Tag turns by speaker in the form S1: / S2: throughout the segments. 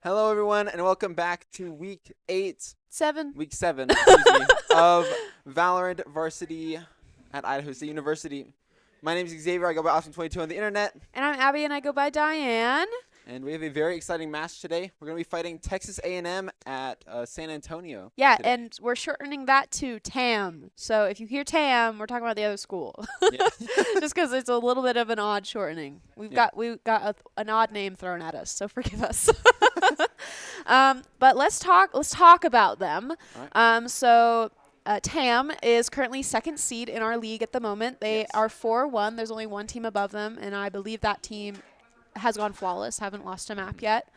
S1: Hello, everyone, and welcome back to week
S2: 7.
S1: excuse me, of Valorant Varsity at Idaho State University. My name is Xavier. I go by Awesome22 on the internet,
S2: And I'm Abby, and I go by Diane.
S1: and we have a very exciting match today. We're going to be fighting Texas A&M at San Antonio.
S2: Yeah,
S1: today.
S2: and we're shortening that to TAM. So if you hear TAM, we're talking about the other school.
S1: Yeah.
S2: Just because it's a little bit of an odd shortening. We've got an odd name thrown at us, so forgive us. But let's talk about them.
S1: All right.
S2: TAM is currently second seed in our league at the moment. They
S1: Yes.
S2: are 4-1. There's only one team above them, and I believe that team has gone flawless, haven't lost a map yet.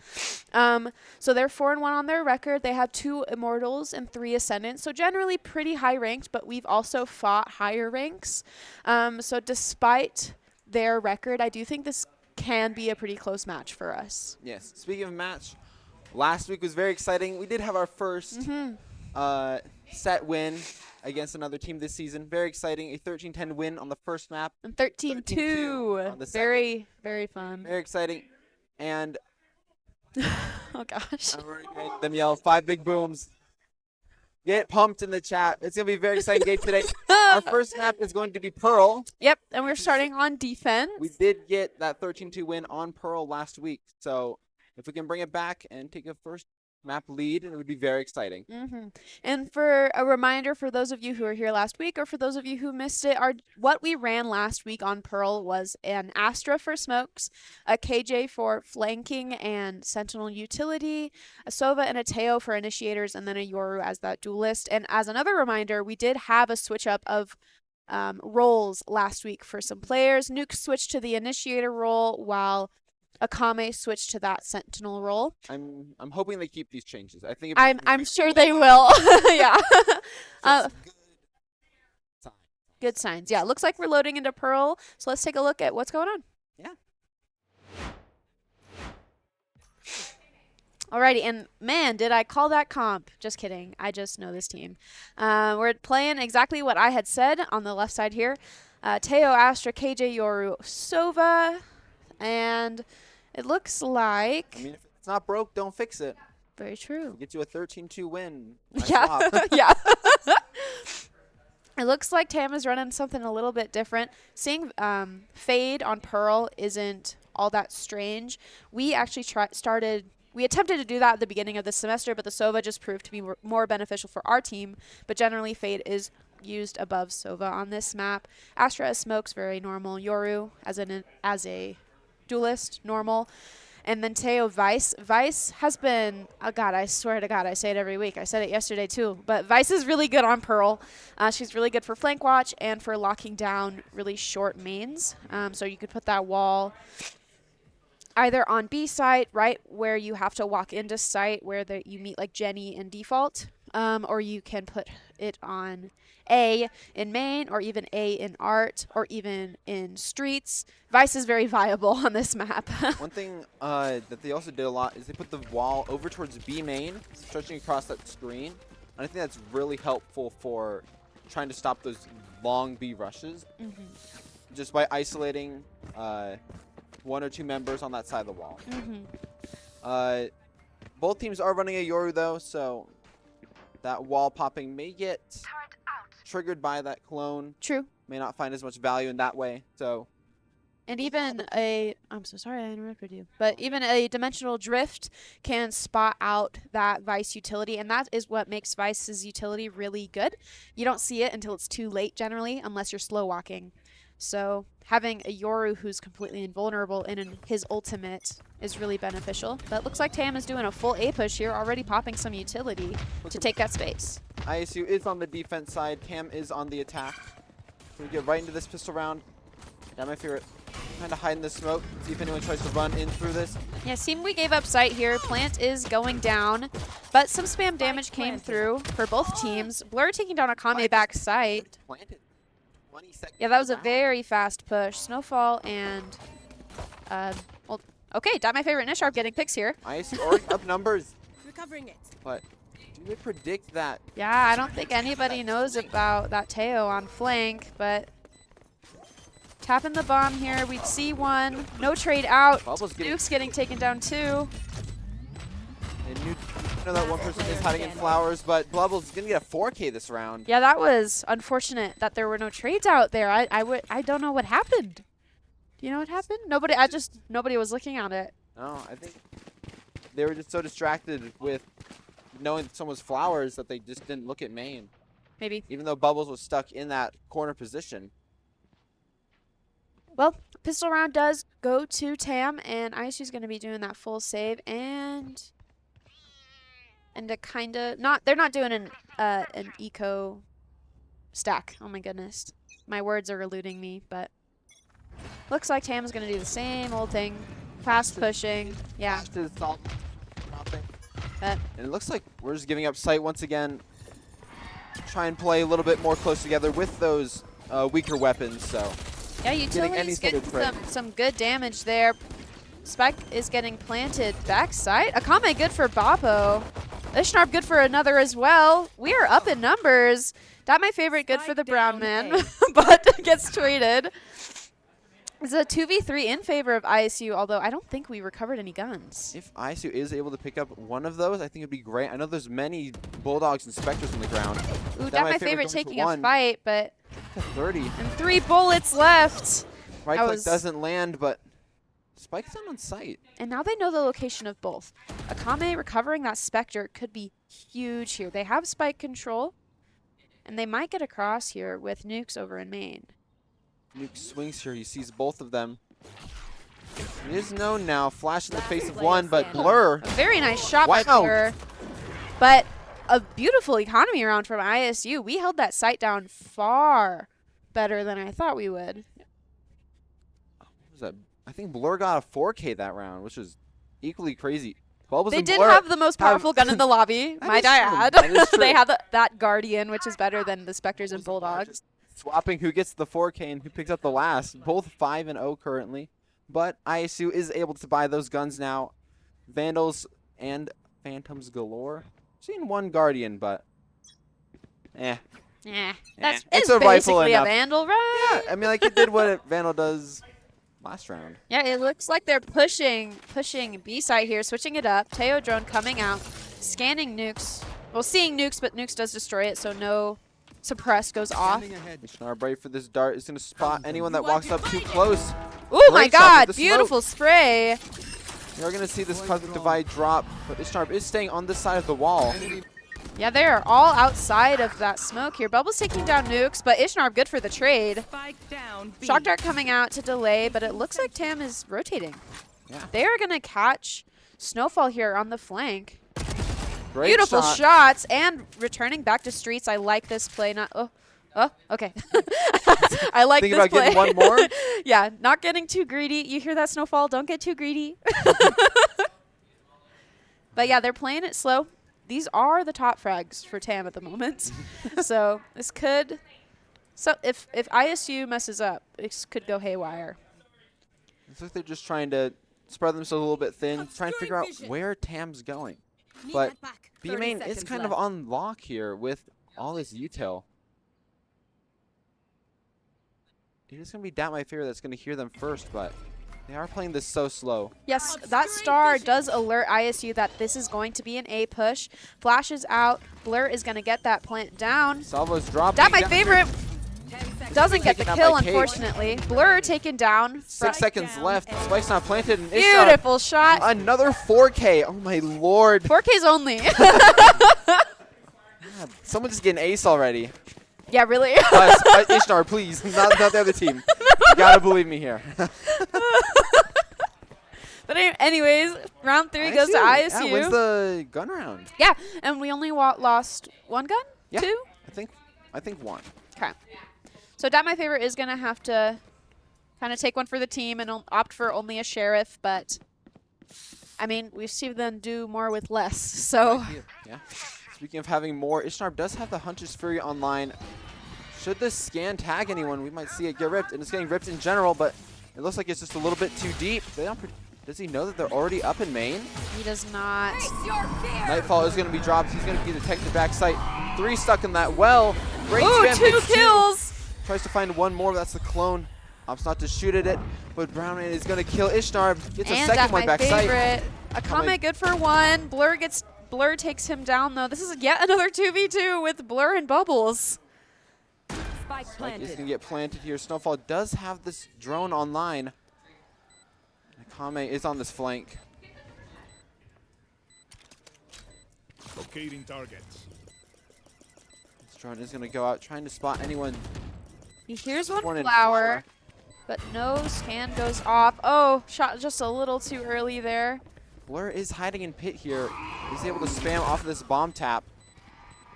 S2: So they're 4-1 on their record. They have 2 Immortals and 3 Ascendants, so generally pretty high ranked, but we've also fought higher ranks. So despite their record, I do think this can be a pretty close match for us.
S1: Yes. Speaking of match, last week was very exciting. We did have our first set win against another team this season. Very exciting. A 13-10 win on the first map.
S2: And
S1: 13-2
S2: 13-2.
S1: on the second.
S2: Very, very fun.
S1: Very exciting. And
S2: Oh, gosh.
S1: I'm already hearing them yell 5 big booms. Get pumped in the chat. It's going to be a very exciting game today. Our first map is going to be Pearl.
S2: Yep, and we're starting on defense.
S1: We did get that 13-2 win on Pearl last week. So if we can bring it back and take a first map lead, it would be very exciting.
S2: And for a reminder for those of you who were here last week or for those of you who missed it, what we ran last week on Pearl was an Astra for smokes, a KJ for flanking and sentinel utility, a Sova and a Teo for initiators, and then a Yoru as that duelist. And as another reminder, we did have a switch up of roles last week for some players. Nuke switched to the initiator role while Akame switched to that sentinel role.
S1: I'm hoping they keep these changes. I think
S2: I'm sure they will. Yeah. Good signs. Yeah, looks like we're loading into Pearl. So let's take a look at what's going on.
S1: Yeah.
S2: Alrighty, and man, did I call that comp. Just kidding. I just know this team. We're playing exactly what I had said on the left side here. Teo, Astra, KJ, Yoru, Sova, and it looks like...
S1: I mean, if it's not broke, don't fix it.
S2: Very true.
S1: Get you a 13-2 win. Nice
S2: Yeah.
S1: swap.
S2: Yeah. It looks like Tam is running something a little bit different. Seeing Fade on Pearl isn't all that strange. We actually we attempted to do that at the beginning of the semester, but the Sova just proved to be more beneficial for our team. But generally, Fade is used above Sova on this map. Astra as smokes, very normal. Yoru as a duelist, normal. And then Teo Vice. Vice has been, oh God, I swear to God, I say it every week. I said it yesterday too. But Vice is really good on Pearl. She's really good for flank watch and for locking down really short mains. So you could put that wall either on B site, right, where you have to walk into site where you meet like Jenny and default, or you can put it on A in main, or even A in art, or even in streets. Vice is very viable on this map.
S1: One thing that they also did a lot is they put the wall over towards B main, stretching across that screen. And I think that's really helpful for trying to stop those long B rushes. Just by isolating 1 or 2 members on that side of the wall. Both teams are running a Yoru though, so that wall popping may get triggered by that clone.
S2: True.
S1: May not find as much value in that way. So,
S2: and even I'm so sorry I interrupted you, but even a dimensional drift can spot out that Vice utility, and that is what makes Vice's utility really good. You don't see it until it's too late generally, unless you're slow walking. So having a Yoru who's completely invulnerable in his ultimate is really beneficial. But it looks like Tam is doing a full A push here, already popping some utility to take that space.
S1: ISU is on the defense side. Tam is on the attack. We get right into this pistol round. Got my favorite. Kind of hide in the smoke. See if anyone tries to run in through this.
S2: Yeah, seemed we gave up sight here. Plant is going down, but some spam damage came through for both teams. Blur taking down Akame back sight.
S1: Planted. 20 seconds.
S2: Yeah, that was a very fast push. Snowfall and, well, okay, not my favorite Nisharp getting picks here.
S1: ISU already up numbers.
S3: Recovering it.
S1: But do they predict that?
S2: Yeah, I don't think anybody knows about that Teo on flank, but tapping the bomb here. We'd see one. No trade out.
S1: Bubble's getting
S2: Duke's getting taken down too.
S1: And you know that one person is hiding in flowers, but Blubble's gonna get a 4K this round.
S2: Yeah, that was unfortunate that there were no trades out there. I don't know what happened. Do you know what happened? Nobody was looking at it.
S1: No, I think they were just so distracted with knowing that someone's flowers that they just didn't look at main.
S2: Maybe.
S1: Even though Bubbles was stuck in that corner position.
S2: Well, pistol round does go to Tam, and ISU's going to be doing that full save, and a kind of they're not doing an eco stack. Oh my goodness, my words are eluding me, but looks like Tam's going to do the same old thing, fast pushing. Yeah.
S1: And it looks like we're just giving up sight once again. Try and play a little bit more close together with those weaker weapons. So.
S2: Yeah, Utility's getting some good damage there. Spike is getting planted backside. Akame good for Boppo. Ishnarp good for another as well. We are up in numbers. That my favorite good for the brown man, but gets traded. It's a 2v3 in favor of ISU, although I don't think we recovered any guns.
S1: If ISU is able to pick up one of those, I think it'd be great. I know there's many Bulldogs and Spectres on the ground.
S2: Ooh, that my favorite taking a fight, but
S1: 30.
S2: And 3 bullets left.
S1: Right click doesn't land, but Spike's not on sight.
S2: And now they know the location of both. Akame recovering that Spectre could be huge here. They have Spike control, and they might get across here with nukes over in main.
S1: Nuke swings here. He sees both of them. He is known now. Flash in the face of one, but Blur.
S2: A very nice shot by Blur. But a beautiful economy round from ISU. We held that sight down far better than I thought we would.
S1: What was that? I think Blur got a 4K that round, which is equally crazy. Bubbles
S2: they
S1: and
S2: did
S1: Blur
S2: have the most powerful gun in the lobby, might I add. They have that Guardian, which is better than the Spectres and Bulldogs.
S1: Swapping who gets the 4K and who picks up the last. Both 5-0 currently. But ISU is able to buy those guns now. Vandals and Phantoms galore. Seen one Guardian, but
S2: It's a basically a Vandal, right?
S1: Yeah, I mean, like it did what Vandal does last round.
S2: Yeah, it looks like they're pushing B side here, switching it up. Teo drone coming out, scanning nukes. Well, seeing nukes, but nukes does destroy it, so no suppress goes off.
S1: Ishnar brave for this dart is going to spot anyone that walks up too close.
S2: Oh my god, beautiful spray.
S1: You're going to see this Cosmic Divide drop, but Ishnar is staying on this side of the wall.
S2: Yeah, they are all outside of that smoke here. Bubbles taking down nukes, but Ishnar good for the trade. Shock Dart coming out to delay, but it looks like Tam is rotating.
S1: Yeah.
S2: They are going to catch Snowfall here on the flank.
S1: Great
S2: Beautiful
S1: shot.
S2: shots and returning back to streets. I like this play. Okay. I like
S1: Think
S2: this
S1: about
S2: play.
S1: getting one more?
S2: Yeah, not getting too greedy. You hear that, Snowfall? Don't get too greedy. But yeah, they're playing it slow. These are the top frags for Tam at the moment. So this could, if ISU messes up, this could go haywire.
S1: It's like they're just trying to spread themselves a little bit thin, trying to figure out where Tam's going. But B-Main is kind of on lock here with all his util. It is going to be Doubt My Fear that's going to hear them first, but they are playing this so slow.
S2: Yes, that star does alert ISU that this is going to be an A push. Flashes out. Blur is going to get that plant down.
S1: Salvo's dropping.
S2: That my favorite. Doesn't get the kill, unfortunately. Blur taken down.
S1: 6 seconds left. Spike's not planted. And
S2: beautiful shot.
S1: Another 4K. Oh, my lord.
S2: 4Ks only.
S1: God, someone just get an ace already.
S2: Yeah, really?
S1: Ishnar, please. Not the other team. You gotta believe me here.
S2: But anyways, round 3 goes to ISU.
S1: Yeah, wins the gun round.
S2: Yeah, and we only lost one gun?
S1: Yeah,
S2: 2?
S1: I think 1.
S2: Okay. So Doubt My Favorite is going to have to kind of take one for the team and opt for only a sheriff, but I mean, we've seen them do more with less, so.
S1: Yeah. Speaking of having more, Ishnar does have the Hunter's Fury online. Should this scan tag anyone, we might see it get ripped, and it's getting ripped in general, but it looks like it's just a little bit too deep. Does he know that they're already up in main?
S2: He does not.
S1: Nightfall is going to be dropped. He's going to be detected backside. 3 stuck in that well. Great
S2: Ooh,
S1: spam.
S2: 2 kills.
S1: Tries to find one more. That's the clone. Opts not to shoot at it, but Brown is going to kill Ishnarb. Gets a
S2: And
S1: second
S2: at
S1: one
S2: my
S1: back sight.
S2: favorite, Akame good for one. Blur takes him down though. This is yet another 2v2 with Blur and Bubbles.
S3: Spike
S1: Spike
S3: planted.
S1: is going to get planted here. Snowfall does have this drone online. Akame is on this flank.
S4: Locating targets.
S1: This drone is going to go out trying to spot anyone.
S2: He hears one
S1: in
S2: flower, but no scan goes off. Oh, shot just a little too early there.
S1: Blur is hiding in pit here. He's able to spam off of this bomb tap.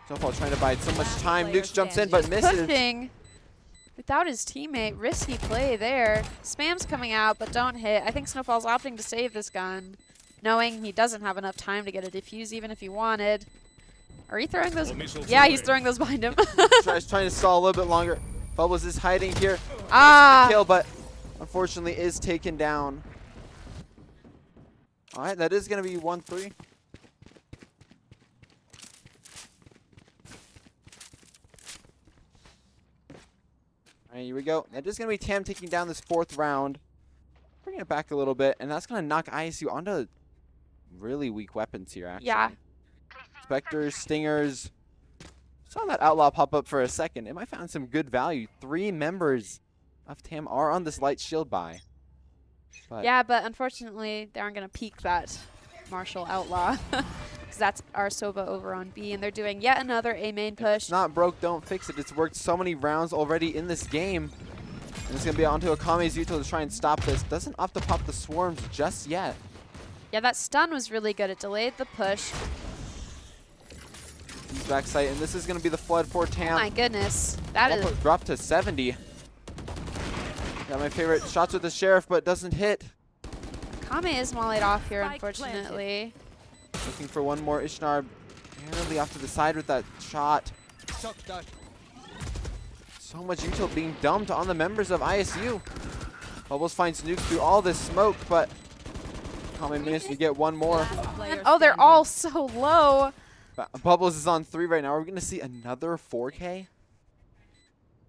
S1: Snowfall trying to buy so much time. Nukes jumps in but misses.
S2: Pushing without his teammate. Risky play there. Spam's coming out, but don't hit. I think Snowfall's opting to save this gun, knowing he doesn't have enough time to get a defuse even if he wanted. Are you throwing those? Yeah, he's throwing those behind him.
S1: He's trying to stall a little bit longer. Bubbles is hiding here. Kill, but unfortunately is taken down. All right, that is going to be 1-3. All right, here we go. That is going to be Tam taking down this 4th round. Bringing it back a little bit, and that's going to knock ISU onto really weak weapons here, actually.
S2: Yeah.
S1: Spectres, Stingers. Saw that Outlaw pop up for a second. It might found some good value. 3 members of TAM are on this light shield buy. But
S2: Yeah, but unfortunately, they aren't going to peek that Marshall Outlaw. Because that's our Sova over on B, and they're doing yet another A main
S1: if
S2: push.
S1: it's not broke, don't fix it. It's worked so many rounds already in this game. And it's going to be onto Akame's util to try and stop this. Doesn't opt to pop the swarms just yet.
S2: Yeah, that stun was really good. It delayed the push.
S1: He's back sight, and this is going to be the flood for TAM.
S2: Oh my goodness. That is...
S1: Dropped to 70. Got my favorite shots with the Sheriff, but doesn't hit.
S2: Kame is mollied off here,
S3: Spike
S2: unfortunately.
S1: Looking for one more. Ishnar barely off to the side with that shot. So much util being dumped on the members of ISU. Bubbles finds nukes through all this smoke, but Kame managed to get one more.
S2: And, oh, they're all so low.
S1: Bubbles is on 3 right now. Are we going to see another 4K?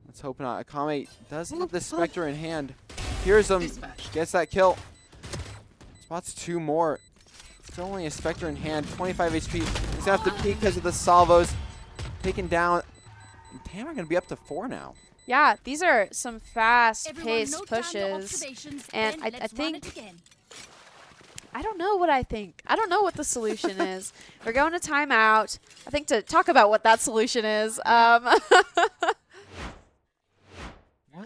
S1: Let's hope not. Akame does have this Spectre in hand. Hears him. Gets that kill. Spots 2 more. Still only a Spectre in hand. 25 HP. He's going to have to peek because of the salvos. Taken down. And TAM are going to be up to 4 now.
S2: Yeah, these are some fast-paced pushes. And I think... I don't know what I think. I don't know what the solution is. We're going to timeout. I think to talk about what that solution is.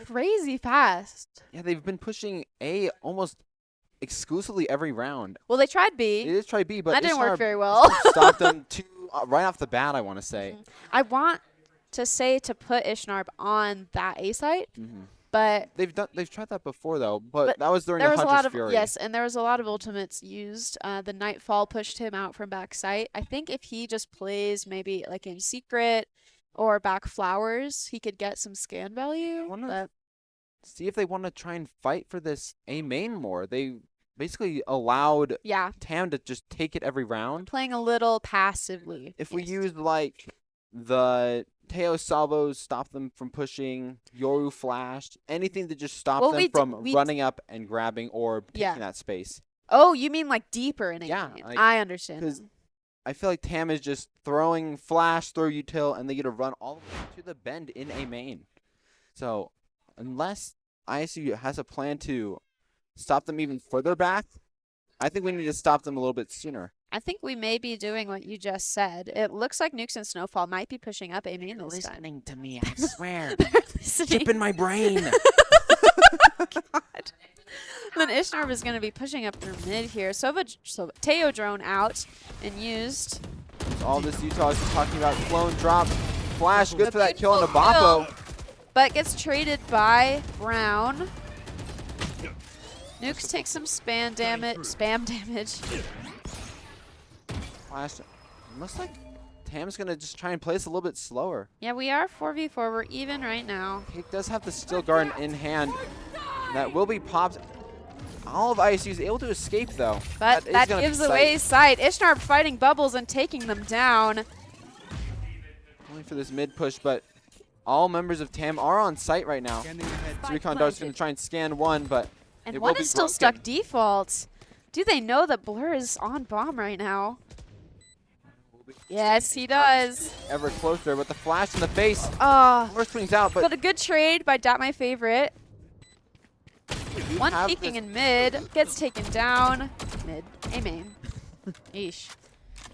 S2: Crazy fast.
S1: Yeah, they've been pushing A almost exclusively every round.
S2: Well, they tried
S1: They
S2: B.
S1: did try B, but
S2: That didn't work
S1: Ishnar
S2: very well.
S1: stopped them right off the bat, I want to say.
S2: I want to say to put Ishnarb on that A site, but
S1: They've tried that before though, but that was during
S2: there
S1: the
S2: was a
S1: Hunter's
S2: lot of
S1: Fury.
S2: yes, and there was a lot of ultimates used. The Nightfall pushed him out from back site. I think if he just plays maybe like in secret or back flowers, he could get some scan value. But
S1: See if they want to try and fight for this A main more. They basically allowed
S2: yeah,
S1: TAM to just take it every round.
S2: playing a little passively.
S1: If we
S2: yes.
S1: used like the Teo salvos, stop them from pushing, Yoru flashed, anything to just stop
S2: Well,
S1: them from running up and grabbing or taking that space.
S2: Oh, you mean like deeper in a
S1: Yeah,
S2: game.
S1: like,
S2: I understand.
S1: 'cause I feel like TAM is just throwing flash, throw util, and they get to run all the way to the bend in A main. So unless ISU has a plan to stop them even further back, I think we need to stop them a little bit sooner.
S2: I think we may be doing what you just said. It looks like Nukes and Snowfall might be pushing up A main this time.
S1: Listening to me, I swear.
S2: They're listening.
S1: Chip in my brain.
S2: God. Then Ishnarb is going to be pushing up through mid here. Teo drone out and used.
S1: All this Utah is talking about clone drop. Flash, good
S2: A
S1: for that kill on
S2: beautiful
S1: Abapo.
S2: But gets traded by Brown. Nukes takes some spam damage.
S1: Flash. Looks like Tam's going to just try and play this a little bit slower.
S2: Yeah, we are 4v4. We're even right now.
S1: Cake does have the Steel Garden in hand. That will be popped. All of ISU is able to escape, though.
S2: But that
S1: gonna
S2: gives
S1: be
S2: away sight. Ishnarb fighting Bubbles and taking them down.
S1: Only for this mid push, but all members of TAM are on site right now. Next recon dart's going to try and scan one, but
S2: And
S1: it
S2: one
S1: will be
S2: is still
S1: broken.
S2: stuck default. Do they know that Blur is on bomb right now? Yes, he does.
S1: Ever closer, but the flash in the face.
S2: Oh,
S1: Blur swings out, but
S2: but a good trade by Dat My Favorite.
S1: we
S2: One
S1: have
S2: peeking
S1: this-
S2: in mid, gets taken down. Mid, a main. Yeesh.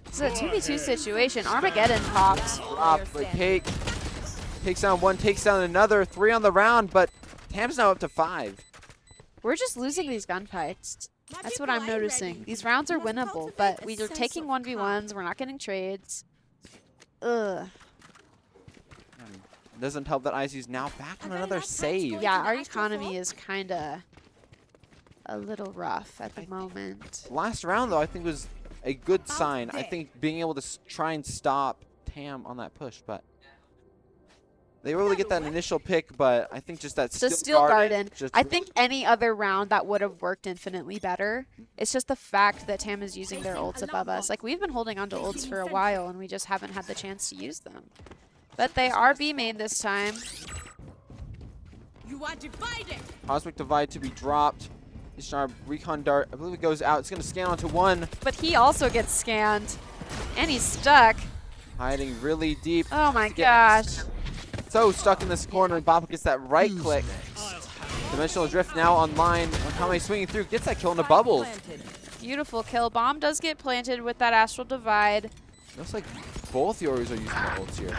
S2: This is a 2v2 situation. Armageddon popped.
S1: drop, but Cake takes down one, takes down another. 3 on the round, but Tam's now up to 5.
S2: We're just losing these gunfights. That's what I'm noticing. These rounds are winnable, but we are taking 1v1s. We're not getting trades. Ugh.
S1: It doesn't help that ISU's now back on another save.
S2: Yeah, our economy is kind of a little rough at the moment.
S1: Last round, though, I think was a good sign. I think being able to try and stop Tam on that push, but they were able to get that initial pick, but I think just that
S2: The Steel Garden.
S1: just
S2: I think any other round that would have worked infinitely better. It's just the fact that Tam is using their ults above us. Like, we've been holding on to ults for a while, and we just haven't had the chance to use them. But they are B main this time.
S3: You are divided.
S1: Cosmic Divide to be dropped. Ishnar Recon Dart, I believe it goes out. It's going to scan onto one.
S2: But he also gets scanned. And he's stuck.
S1: Hiding really deep.
S2: Oh my
S1: to get
S2: gosh.
S1: So stuck in this corner, and Boppa gets that right click. Dimensional Drift now online. Wakame swinging through, gets that kill into bubbles.
S2: Beautiful kill. Bomb does get planted with that Astral Divide.
S1: Looks like both Yoris are using the ults here.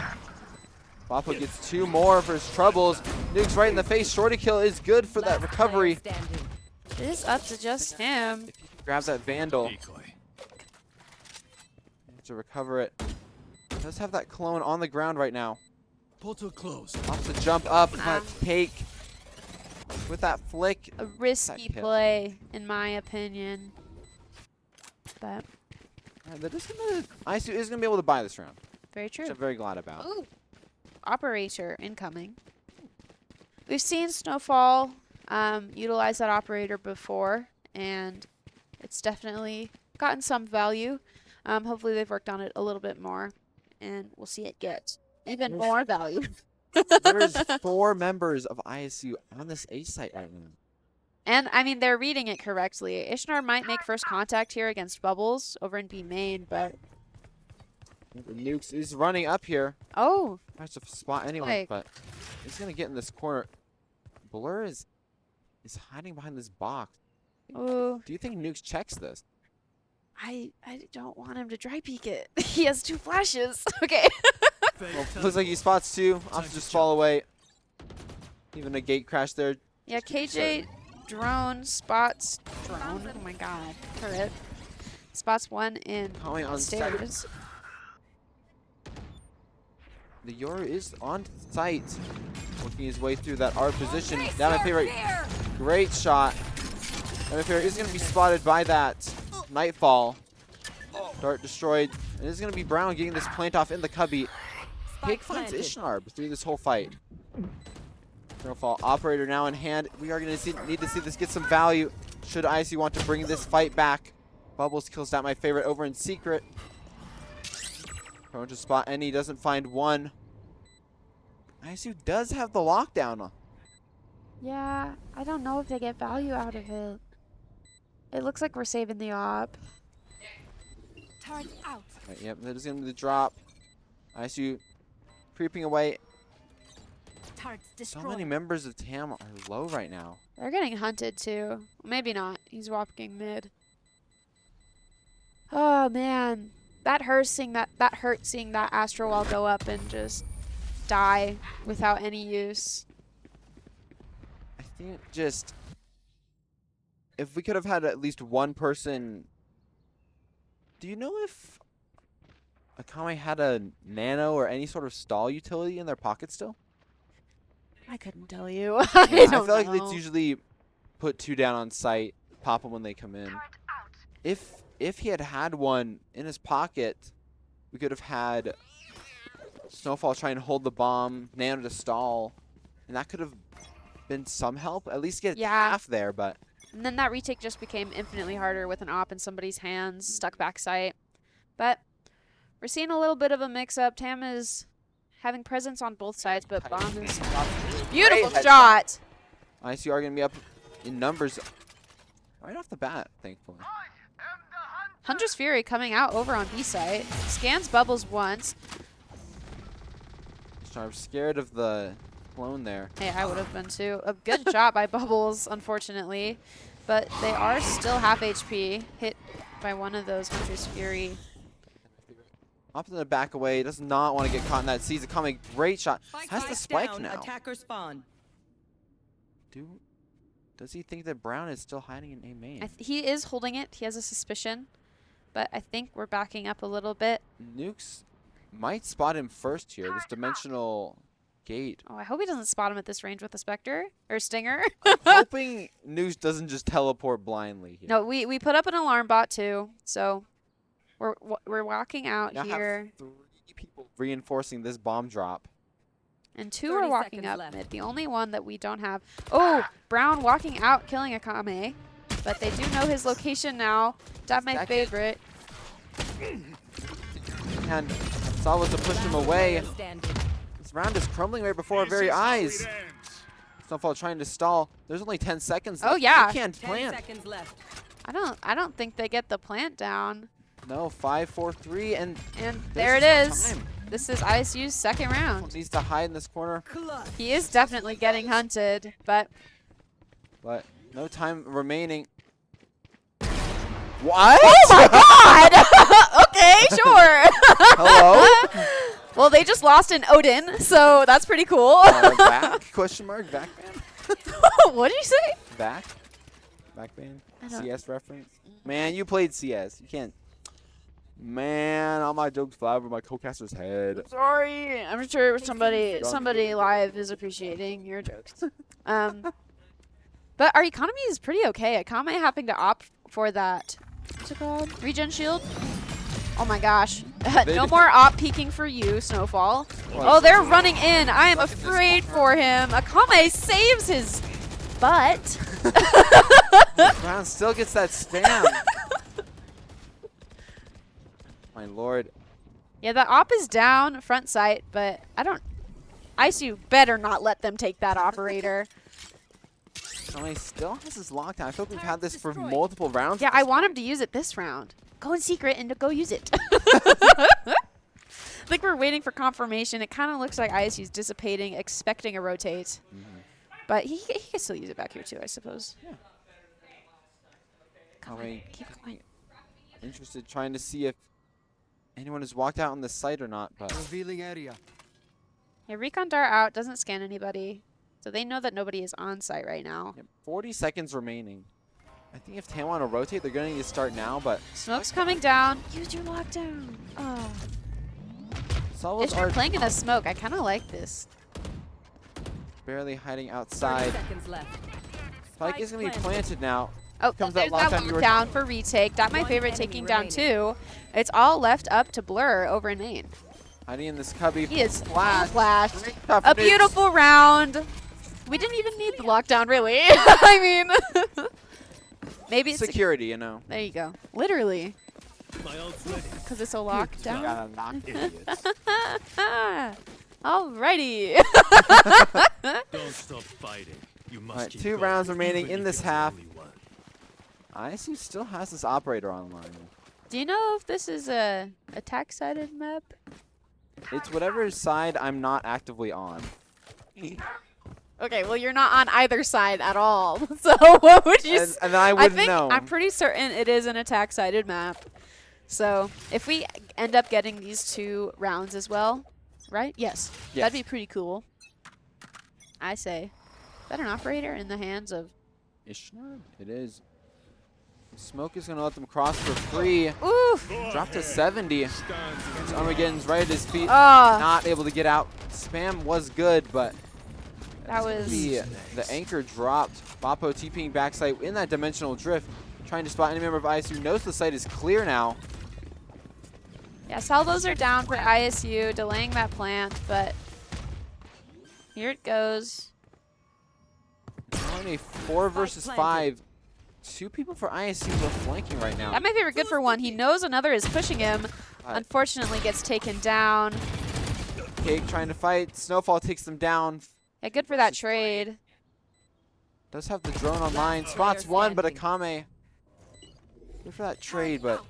S1: Boppa gets 2 more for his troubles. Nuke's right in the face. Shorty kill is good for that recovery.
S2: It is up to just him.
S1: Grabs that Vandal
S4: Decoy.
S1: to recover it. Does have that clone on the ground right now.
S4: Portal closed.
S1: Wants to jump up, but Cake with that flick.
S2: A risky
S1: kill.
S2: play, in my opinion. But
S1: That is gonna, ISU is going to be able to buy this round,
S2: very
S1: which
S2: true.
S1: I'm very glad about.
S2: Ooh. Operator incoming. We've seen Snowfall utilize that operator before, and it's definitely gotten some value. Hopefully they've worked on it a little bit more, and we'll see it get even more value.
S1: There's 4 members of ISU on this A site right now.
S2: And, I mean, they're reading it correctly. Ishnar might make first contact here against Bubbles over in B main, but...
S1: The Nukes is running up here.
S2: Oh,
S1: Tries to spot anyone,
S2: Like-
S1: but he's going to get in this corner. Blur is hiding behind this box.
S2: ooh.
S1: Do you think Nukes checks this?
S2: I don't want him to dry peek it. He has 2 flashes. Okay.
S1: Well, looks like he spots 2. Opts to just fall away. Even a gate crash there.
S2: Yeah, KJ drone spots drone. Oh my god. Turret. Spots one in
S1: Calling on site.
S2: stairs.
S1: The Yoru is on site. Working his way through that R position. Down my favorite. Great shot. Down my favorite is going to be spotted by that Nightfall. Dart destroyed. And it's going to be Brown getting this plant off in the cubby. Cake finds Ishnar through this whole fight. Snowfall operator now in hand. We are going to need to see this get some value. Should ISU want to bring this fight back. Bubbles kills that my favorite over in secret. Prone to spot any, doesn't find one. ISU does have the lockdown.
S2: Yeah, I don't know if they get value out of it. It looks like we're saving the op.
S3: Turret out.
S1: Right, yep, that is going to be the drop. ISU creeping away.
S3: Turrets
S1: So
S3: destroyed.
S1: many members of TAM are low right now.
S2: They're getting hunted too. Maybe not. He's walking mid. Oh man, that hurts seeing that Astro Wall go up and just die without any use.
S1: I think just if we could have had at least one person. Do you know if Akame had a nano or any sort of stall utility in their pocket still?
S2: I couldn't tell you.
S1: Yeah,
S2: I
S1: I
S2: don't
S1: feel like
S2: know.
S1: it's usually put 2 down on site, pop them when they come in. If he had had one in his pocket, we could have had Snowfall try and hold the bomb, nano to stall, and that could have been some help. At least get
S2: Yeah.
S1: half there, but
S2: And then that retake just became infinitely harder with an op in somebody's hands, stuck back sight. But we're seeing a little bit of a mix-up. Tam is having presence on both sides, but Bomb is... Beautiful
S1: Great
S2: shot!
S1: ISU are going to be up in numbers right off the bat, thankfully.
S2: Hunter's Fury coming out over on B site. Scans Bubbles once.
S1: I'm scared of the clone there.
S2: Hey, I would have been too. A good shot by Bubbles, unfortunately. But they are still half HP. Hit by one of those Hunter's Fury.
S1: Opting to back away. Does not want to get caught in that. Sees it coming. Great shot. Has the spike now.
S5: Attacker spawn.
S1: Does he think that Brown is still hiding in A main?
S2: He is holding it. He has a suspicion. But I think we're backing up a little bit.
S1: Nukes might spot him first here. This dimensional gate.
S2: Oh, I hope he doesn't spot him at this range with a Spectre or Stinger.
S1: I'm hoping Nukes doesn't just teleport blindly here.
S2: No, we put up an alarm bot too. So we're walking out
S1: Now
S2: here.
S1: have 3 people reinforcing this bomb drop.
S2: And 2
S5: 30
S2: are walking
S5: seconds
S2: up
S5: left.
S2: mid. The only one that we don't have. Oh, Brown walking out, killing a Kame. But they do know his location now. That's my favorite.
S1: And saw was to push him away.
S5: Standing.
S1: This round is crumbling right before our very eyes. Snowfall trying to stall. There's only 10 seconds left.
S2: Oh, yeah.
S1: You can't
S5: 10
S1: plant.
S5: seconds left.
S2: I don't think they get the plant down.
S1: No, 5, 4, 3, and
S2: There it
S1: there's
S2: is.
S1: no time.
S2: This is ISU's second round.
S1: Needs to hide in this corner,
S5: Clutch.
S2: He is definitely getting hunted, but
S1: but no time remaining. What?
S2: oh my god! Okay, sure.
S1: Hello?
S2: Well, they just lost in Odin, so that's pretty cool.
S1: Back? Question mark? Back band?
S2: What did you say?
S1: Back? Back band?
S2: I don't-
S1: CS reference? Man, you played CS. You can't. Man, all my jokes fly over my co-caster's head.
S2: Sorry, I'm sure somebody live is appreciating your jokes. But our economy is pretty okay. Akame having to opt for that. What's it called? Regen shield. Oh my gosh. No more op peeking for you, Snowfall. Oh, they're running in. I am afraid for him. Akame saves his butt.
S1: Brown still gets that spam. My lord.
S2: Yeah, the op is down front sight, but ISU better not let them take that operator.
S1: He still has his lockdown. I feel like we've had this for multiple rounds.
S2: Yeah, I want him to use it this round. Go in secret and go use it. Like we're waiting for confirmation. It kind of looks like ISU's dissipating, expecting a rotate. But he can still use it back here too, I suppose.
S1: Yeah.
S2: Come on, keep going.
S1: Interested, trying to see if anyone has walked out on the site or not. But
S6: Revealing area.
S2: Yeah, Recon Dart out, doesn't scan anybody. So they know that nobody is on site right now.
S1: yep, 40 seconds remaining. I think if Tam want to rotate, they're going to need to start now. But
S2: Smoke's coming down. Use your lockdown. Oh.
S1: Solos
S2: Ishtar
S1: are
S2: playing in the smoke. I kind of like this.
S1: barely hiding
S5: 30
S1: outside.
S5: seconds left.
S1: Spike is going to be planted now.
S2: Oh,
S1: Comes
S2: there's
S1: that
S2: that
S1: lockdown you were-
S2: lockdown for retake. That my
S5: One
S2: favorite,
S5: enemy
S2: taking down
S5: remaining.
S2: 2. It's all left up to Blur over in main.
S1: Hiding in this cubby.
S2: He is
S1: Flash.
S2: flashed.
S1: Tough
S2: A
S1: nukes.
S2: beautiful round. We didn't even need the lockdown, really. I mean, maybe it's
S1: Security, you know.
S2: there you go. Literally,
S4: My ult's ready.
S2: because it's a lockdown.
S1: Gotta knock
S4: Idiots.
S2: Alrighty.
S4: Don't stop fighting. You must
S1: Alright,
S4: keep
S1: 2
S4: going,
S1: rounds remaining
S4: even
S1: in
S4: if
S1: this
S4: you're the
S1: half.
S4: only one.
S1: ISU still has this operator online.
S2: Do you know if this is a attack-sided map?
S1: It's whatever side I'm not actively on.
S2: Okay, well you're not on either side at all. So what would you?
S1: And then I wouldn't
S2: think
S1: know.
S2: I'm pretty certain it is an attack-sided map. So if we end up getting these 2 rounds as well, right? Yes.
S1: Yes.
S2: That'd be pretty cool. I say. Is that an operator in the hands of?
S1: Ishtar? It is. Smoke is going to let them cross for free.
S2: Oof.
S1: Drop to 70. Armageddon's right at his feet.
S2: Ah.
S1: Not able to get out. Spam was good, but
S2: That was.
S1: the anchor dropped. Bappo TPing backside in that dimensional drift. Trying to spot any member of ISU. Knows the site is clear now.
S2: Yeah, salvos are down for ISU, delaying that plant, but here it goes.
S1: Only 4 versus 5. 2 people for ISU who are flanking right now.
S2: That my favorite good for one. He knows another is pushing him. Unfortunately, gets taken down.
S1: Cake trying to fight. Snowfall takes them down.
S2: Yeah, good for that trade.
S1: Does have the drone online. Spots one, but Akame. Good for that trade, but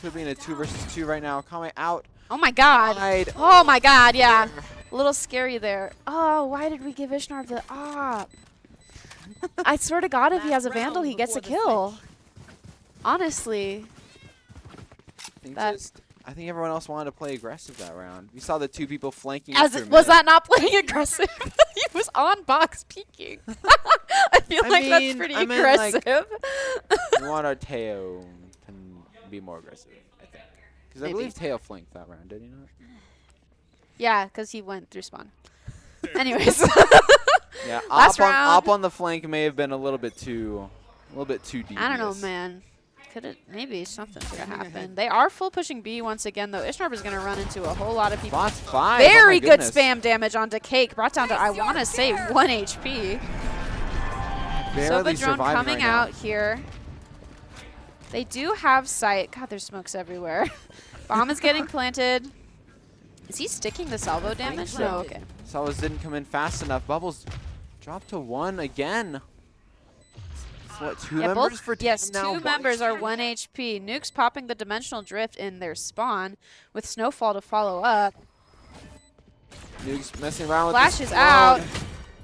S1: could be in a 2 versus 2 right now. Akame out.
S2: Oh my god.
S1: Wide.
S2: Oh my god, yeah. A little scary there. Oh, why did we give Ishnar the op? I swear to God, if he has a Vandal, he gets a kill. Honestly.
S1: I think everyone else wanted to play aggressive that round. We saw the 2 people flanking.
S2: Was that not playing aggressive? He was on box peeking. I feel like that's pretty aggressive.
S1: We want our Teo to be more aggressive, I think. Because I believe Teo flanked that round, did he not?
S2: Yeah, because he went through spawn. Anyways.
S1: Yeah,
S2: Last round.
S1: Op on the flank may have been a little bit too deep.
S2: I don't know, man. Could it? Maybe something could have happened. They are full pushing B once again, though. Ishnar is going to run into a whole lot of people.
S1: Spots 5.
S2: Very
S1: oh
S2: good spam damage onto Cake. Brought down to, I want to say, 1 HP.
S1: Barely
S2: Sova drone
S1: surviving
S2: coming
S1: right now.
S2: out here. They do have sight. God, there's smokes everywhere. Bomb is getting planted. Is he sticking the salvo damage? No, okay.
S1: Salvos didn't come in fast enough. Bubbles dropped to 1 again. So what, 2 members for team
S2: yes,
S1: now?
S2: 2 members are 1 HP. Nuke's popping the dimensional drift in their spawn with Snowfall to follow up.
S1: Nuke's messing around with
S2: Flash
S1: the
S2: is
S1: squad.
S2: out.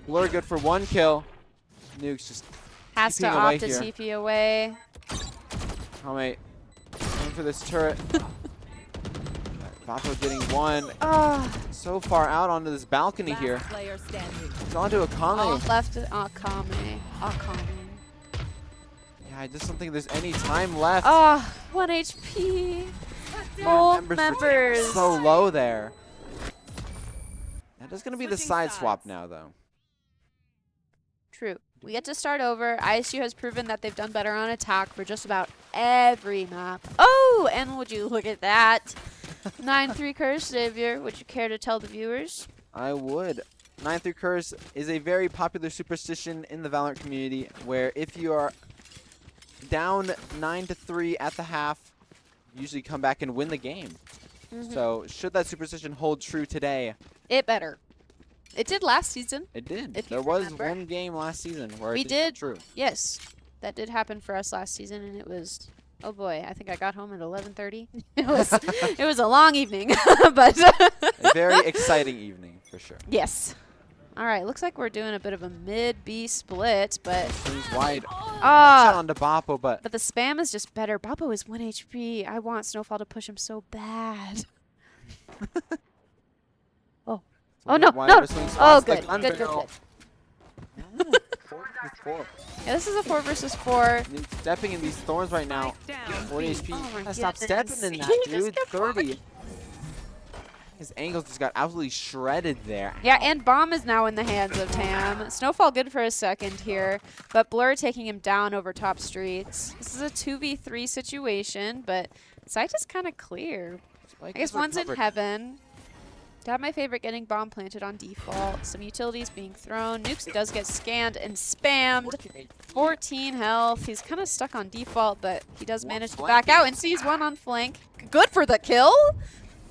S1: Blur good for 1 kill. Nuke's just
S2: Has to
S1: TPing away
S2: opt to
S1: here.
S2: TP away.
S1: Oh wait, going for this turret. Vapo getting 1.
S2: Oh,
S1: So far out onto this balcony here.
S3: Player standing.
S1: He's onto
S2: all
S1: Akame.
S2: left Akame. Akame.
S1: Yeah, I just don't think there's any time left.
S2: Oh, 1 HP. Full members.
S1: So low there. That is going to be the
S3: Switching
S1: side swap
S3: sides.
S1: now, though.
S2: True. We get to start over. ISU has proven that they've done better on attack for just about every map. Oh, and would you look at that? 9-3 Curse Savior. Would you care to tell the viewers?
S1: I would. 9-3 Curse is a very popular superstition in the Valorant community where if you are down 9-3 at the half, you usually come back and win the game. So should that superstition hold true today?
S2: It better. It did last season.
S1: It did.
S2: If you
S1: There was
S2: remember.
S1: 1 game last season where
S2: We
S1: it did
S2: did.
S1: come true.
S2: Yes. That did happen for us last season, and it was, oh boy, I think I got home at 11:30. It was a long evening, but
S1: A very exciting evening, for sure.
S2: yes. All right, looks like we're doing a bit of a mid-B split, but
S1: Swings wide. Shot
S2: ah,
S1: onto Boppo, but
S2: but the spam is just better. Boppo is 1 HP. I want Snowfall to push him so bad. Oh no,
S1: wide
S2: no.
S1: over swing
S2: Oh,
S1: spots, like
S2: good, good, good,
S1: unveil.
S2: good.
S1: 4 versus 4.
S2: Yeah, this is a 4 versus 4.
S1: He's stepping in these thorns right now.
S3: Down.
S1: 40 HP.
S2: Oh my
S1: Gotta stop
S2: goodness.
S1: stepping in that,
S2: He just
S1: dude.
S2: kept
S1: 30. His angles just got absolutely shredded there.
S2: Yeah, and Bomb is now in the hands of Tam. Snowfall good for a second here, but Blur taking him down over top streets. This is a 2v3 situation, but site is kind of clear. I guess one's in heaven. Got my favorite getting bomb planted on default. Some utilities being thrown. Nukes does get scanned and spammed. 14 health. He's kind of stuck on default, but he does manage to back out and sees 1 on flank. Good for the kill.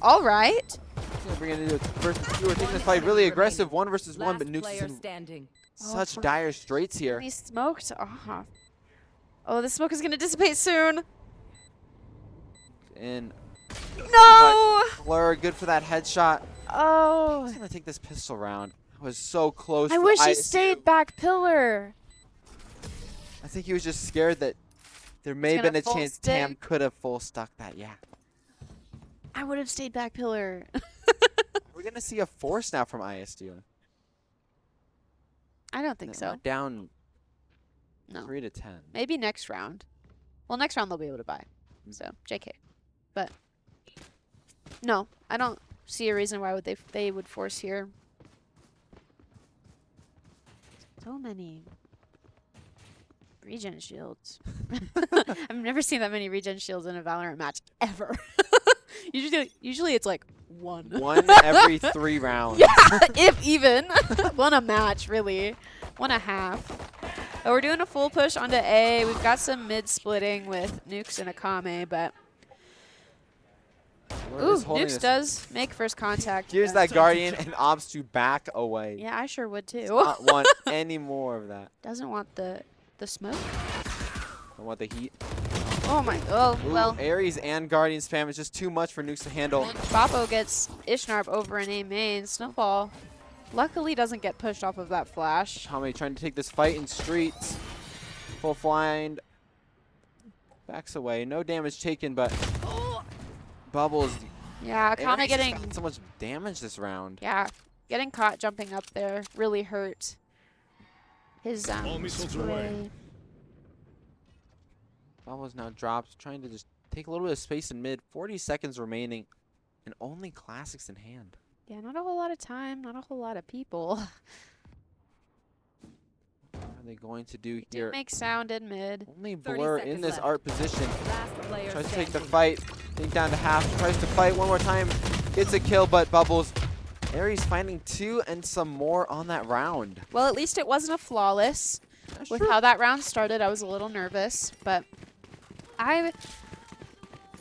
S2: All right.
S1: Gonna bring it into versus 2. I think that's probably really aggressive 1 versus 1, but Nukes
S3: Player
S1: is in
S3: standing.
S1: such dire straits here.
S2: He smoked. Oh, the smoke is going to dissipate soon.
S1: And
S2: No!
S1: Blur, good for that headshot.
S2: Oh.
S1: He's gonna take this pistol round. I was so close.
S2: I
S1: for
S2: wish he
S1: ISU.
S2: stayed back pillar.
S1: I think he was just scared that there may have
S2: gonna
S1: been a
S2: full
S1: chance Tam
S2: stick.
S1: could have full stuck that. Yeah.
S2: I would have stayed back pillar.
S1: We're gonna see a force now from ISU.
S2: I don't think so.
S1: We're down
S2: No.
S1: 3 to 10.
S2: Maybe next round. Well, next round they'll be able to buy. So, JK. But no, I don't see a reason why would they would force here. So many regen shields. I've never seen that many regen shields in a Valorant match ever. Usually it's like 1.
S1: 1 every 3 rounds.
S2: Yeah, if even. 1 a match, really. 1.5. But we're doing a full push onto A. We've got some mid splitting with Nukes and Akame, but
S1: Blur
S2: Ooh,
S1: is holding
S2: Nukes
S1: this.
S2: does make first contact.
S1: Here's that Guardian and opts to back away.
S2: Yeah, I sure would too.
S1: Not want any more of that.
S2: Doesn't want the smoke.
S1: Don't want the heat.
S2: Oh my. Oh
S1: Ooh,
S2: well.
S1: Ares and Guardian spam is just too much for Nukes to handle.
S2: Boppo gets Ishnarp over in A main. Snowfall luckily doesn't get pushed off of that flash.
S1: Tommy trying to take this fight in streets. Full flying. Backs away. No damage taken, but Bubbles.
S2: Yeah, Kame
S1: Ares
S2: getting.
S1: has gotten so much damage this round.
S2: Yeah, getting caught jumping up there really hurt his
S4: All missiles
S2: spray.
S4: away.
S1: Bubbles now drops, trying to just take a little bit of space in mid. 40 seconds remaining, and only classics in hand.
S2: Yeah, not a whole lot of time, not a whole lot of people.
S1: What are they going to do
S2: Do
S1: here?
S2: make sound in mid.
S1: Only
S3: 30
S1: Blur in
S3: seconds
S1: this
S3: left.
S1: art position.
S3: Last player
S1: Tries to take the
S3: standing.
S1: fight. Think down to half. Tries to fight one more time. Gets a kill, but Bubbles. Ares finding 2 and some more on that round.
S2: Well, at least it wasn't a flawless.
S1: That's
S2: With
S1: true.
S2: how that round started, I was a little nervous, but I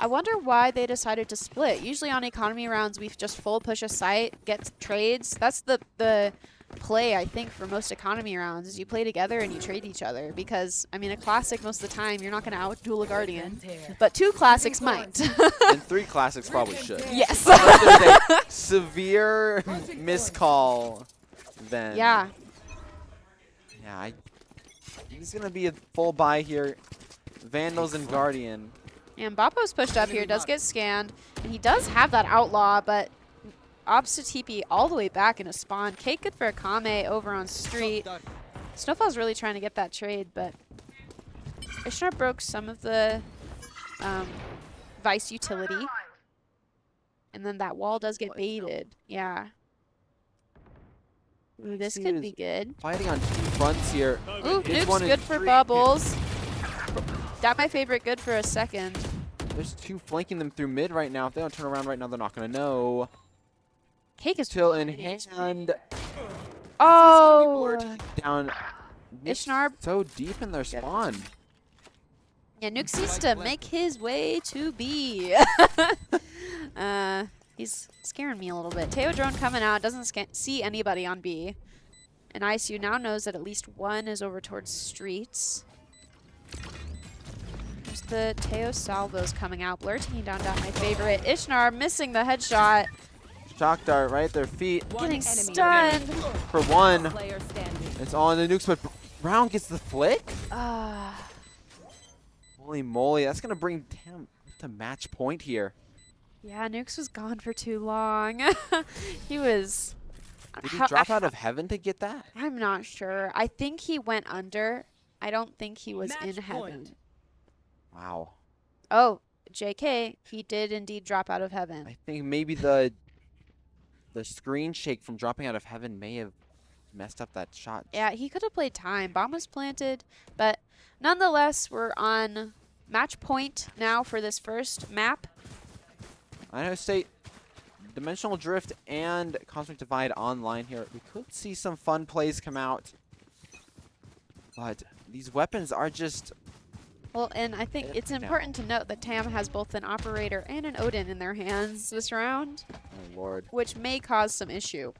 S2: wonder why they decided to split. Usually on economy rounds, we just full push a site, get trades. That's the play, I think, for most economy rounds is you play together and you trade each other. Because, I mean, a classic most of the time, you're not going to out-duel a Guardian. But 2 classics might.
S1: And 3 classics probably should.
S2: Yes.
S1: Unless there's a severe miscall, then.
S2: Yeah.
S1: Yeah, he's going to be a full buy here. Vandals and Guardian.
S2: And Boppo's pushed up here, does get scanned. And he does have that outlaw, but opts to TP all the way back in a spawn. Cake good for a Kame over on street. Snowfall's really trying to get that trade, but Ishnar broke some of the Vice utility. And then that wall does get baited. Yeah. Ooh, this could be good.
S1: Fighting on 2 fronts here.
S2: Ooh,
S1: His
S2: Nuke's
S1: one is
S2: good for
S1: free.
S2: Bubbles. That my favorite good for a second.
S1: There's 2 flanking them through mid right now. If they don't turn around right now, they're not going to know.
S2: Cake is
S1: Till in hand.
S2: Oh.
S1: Down.
S2: Ishnar.
S1: So deep in their spawn.
S2: Yeah, Nuke needs to make his way to B. He's scaring me a little bit. Teo drone coming out, doesn't see anybody on B. And ISU now knows that at least one is over towards streets. There's the Teo salvos coming out. Blur taking down my favorite. Ishnar missing the headshot.
S1: Shock dart right at their feet
S2: Getting stunned.
S1: for 1.
S3: Player standing.
S1: It's on the Nukes, but Brown gets the flick.
S2: Ah.
S1: Holy moly, that's going to bring him to match point here.
S2: Yeah, Nukes was gone for too long. He was...
S1: Did he drop out of heaven to get that?
S2: I'm not sure. I think he went under. I don't think he was in
S3: Match
S2: heaven.
S3: point.
S1: Wow.
S2: Oh, JK, he did indeed drop out of heaven.
S1: I think maybe the screen shake from dropping out of heaven may have messed up that shot.
S2: Yeah, he could have played time. Bomb was planted, but nonetheless, we're on match point now for this first map.
S1: Idaho State, Dimensional Drift and Cosmic Divide online here. We could see some fun plays come out. But these weapons are just...
S2: Well, and I think it's important to note that TAM has both an Operator and an Odin in their hands this round,
S1: Oh, Lord.
S2: which may cause some issue.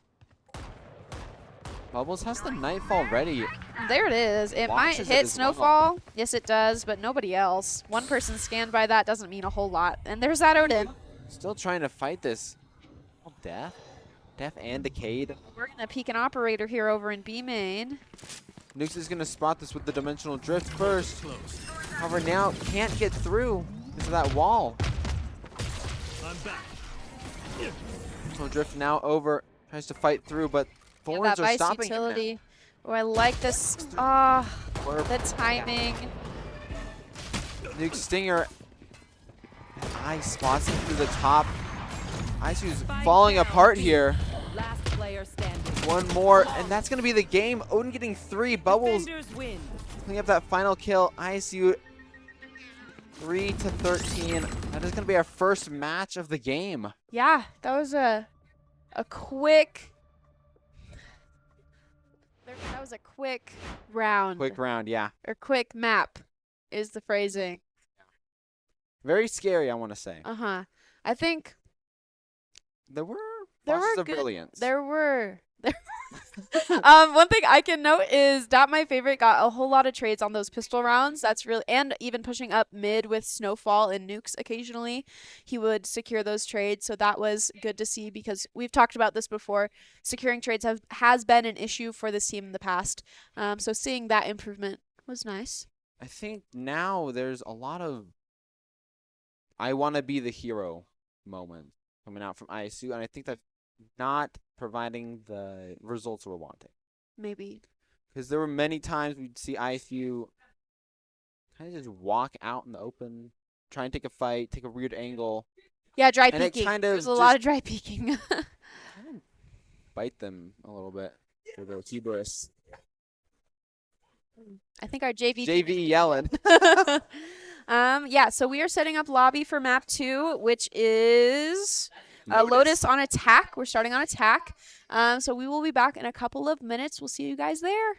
S1: Bubbles has the Nightfall ready.
S2: There it is. It might
S1: Watches it
S2: hit
S1: as well.
S2: Snowfall. Yes, it does, but nobody else. One person scanned by that doesn't mean a whole lot. And there's that Odin.
S1: Still trying to fight this. Oh, Death. Death and Decayed.
S2: We're going to peek an Operator here over in B main.
S1: Nukes is going to spot this with the Dimensional Drift first.
S4: Close.
S1: However, now can't get through because of that wall.
S4: I'm back.
S1: Dimensional Drift now over. Tries to fight through, but
S2: Yeah,
S1: Thorns
S2: that
S1: are
S2: Vice
S1: stopping him now.
S2: utility. Oh, I like this. Ah,
S1: Blur
S2: the timing.
S1: Nuke Stinger. Nice spots him through the top. ISU's falling apart here.
S3: Last player standing.
S1: One more, and that's going to be the game. Odin getting 3. Bubbles
S3: Defenders win.
S1: cleaning up that final kill. ISU 3-13. That is going to be our first match of the game.
S2: Yeah, that was a quick. That was a quick round.
S1: Quick round, yeah.
S2: Or quick map is the phrasing.
S1: Very scary, I want to say.
S2: I think
S1: There were
S2: There
S1: flashes
S2: were
S1: of
S2: good.
S1: brilliance.
S2: There were. One thing I can note is that my favorite got a whole lot of trades on those pistol rounds. That's really, and even pushing up mid with Snowfall and nukes occasionally, he would secure those trades. So that was good to see because we've talked about this before. Securing trades has been an issue for this team in the past. So seeing that improvement was nice.
S1: I think now there's a lot of I want to be the hero moment coming out from ISU, and I think that's not providing the results we're wanting.
S2: Maybe.
S1: Because there were many times we'd see ISU kind of just walk out in the open, try and take a fight, take a weird angle,
S2: Yeah, dry
S1: and it
S2: peeking.
S1: kind of
S2: There's a lot of dry peeking.
S1: kind of bite them a little bit for their hubris.
S2: I think our JV.
S1: JV yelling.
S2: Yeah, so we are setting up lobby for map 2, which is Lotus on attack. We're starting on attack. So we will be back in a couple of minutes. We'll see you guys there.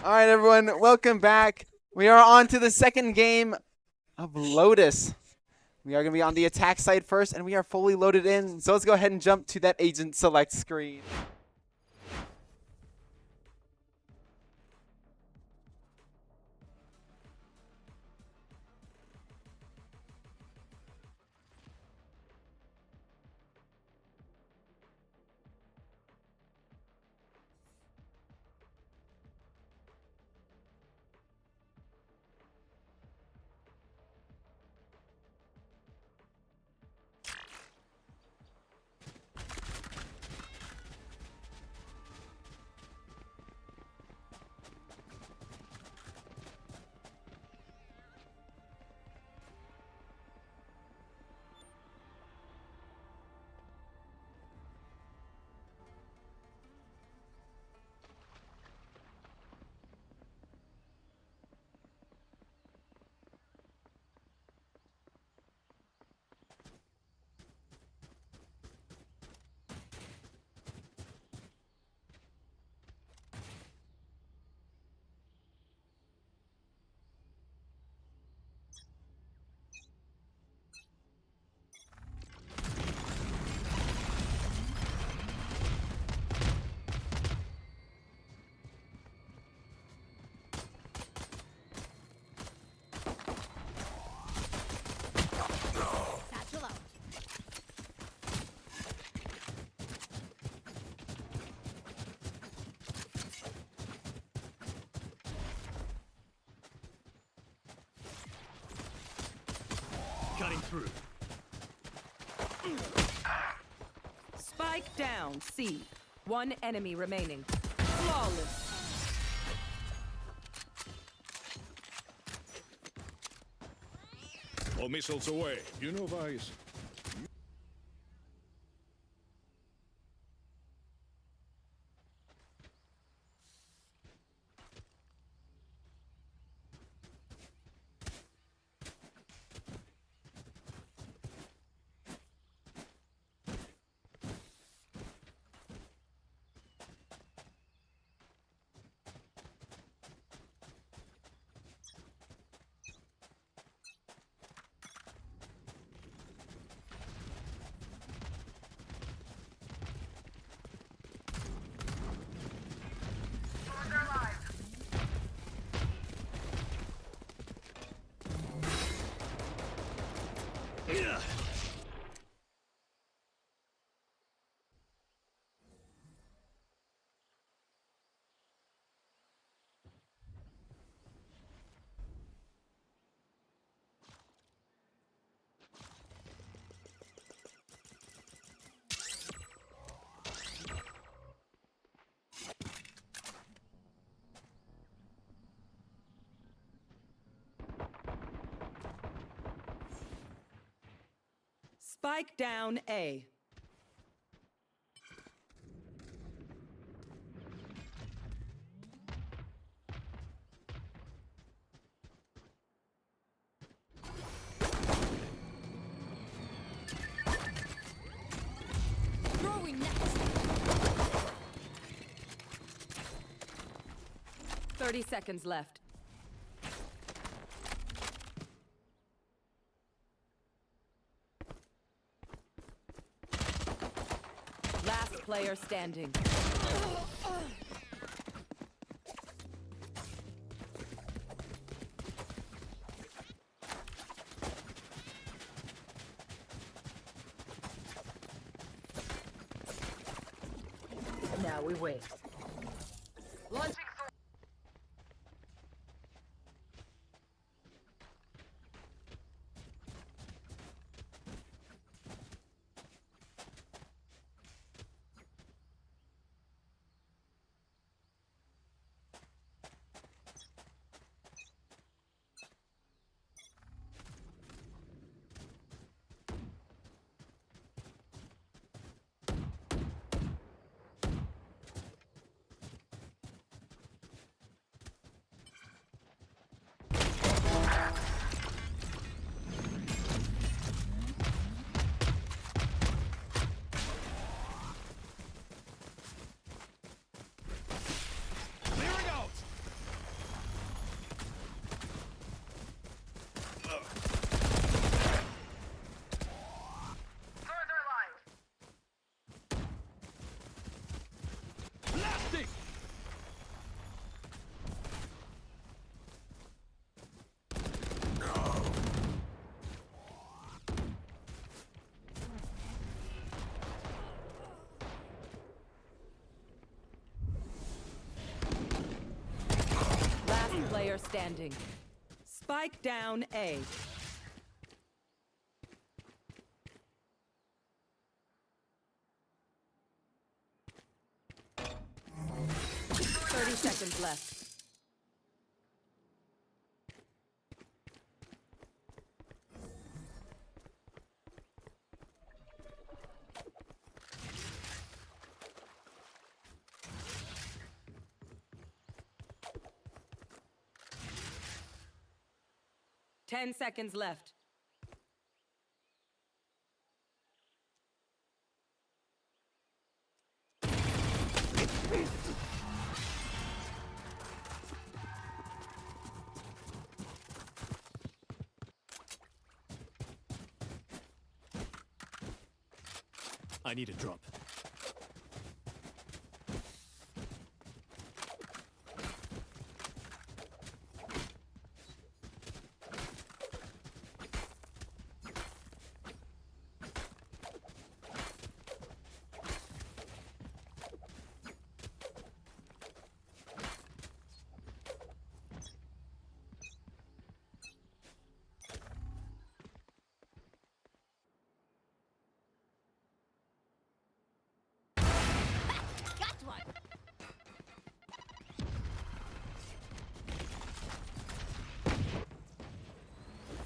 S1: All right, everyone, welcome back. We are on to the second game of Lotus. We are going to be on the attack side first, and we are fully loaded in. So let's go ahead and jump to that agent select screen.
S4: Cutting through.
S3: Spike down, C. One enemy remaining. Flawless.
S4: All missiles away. You know, Vice.
S3: Spike down, A.
S5: Throwing next.
S3: 30 seconds left. Last player standing. Now we wait. Launching. player standing. Spike down A. Thirty seconds left. Ten seconds left.
S4: I need a drop.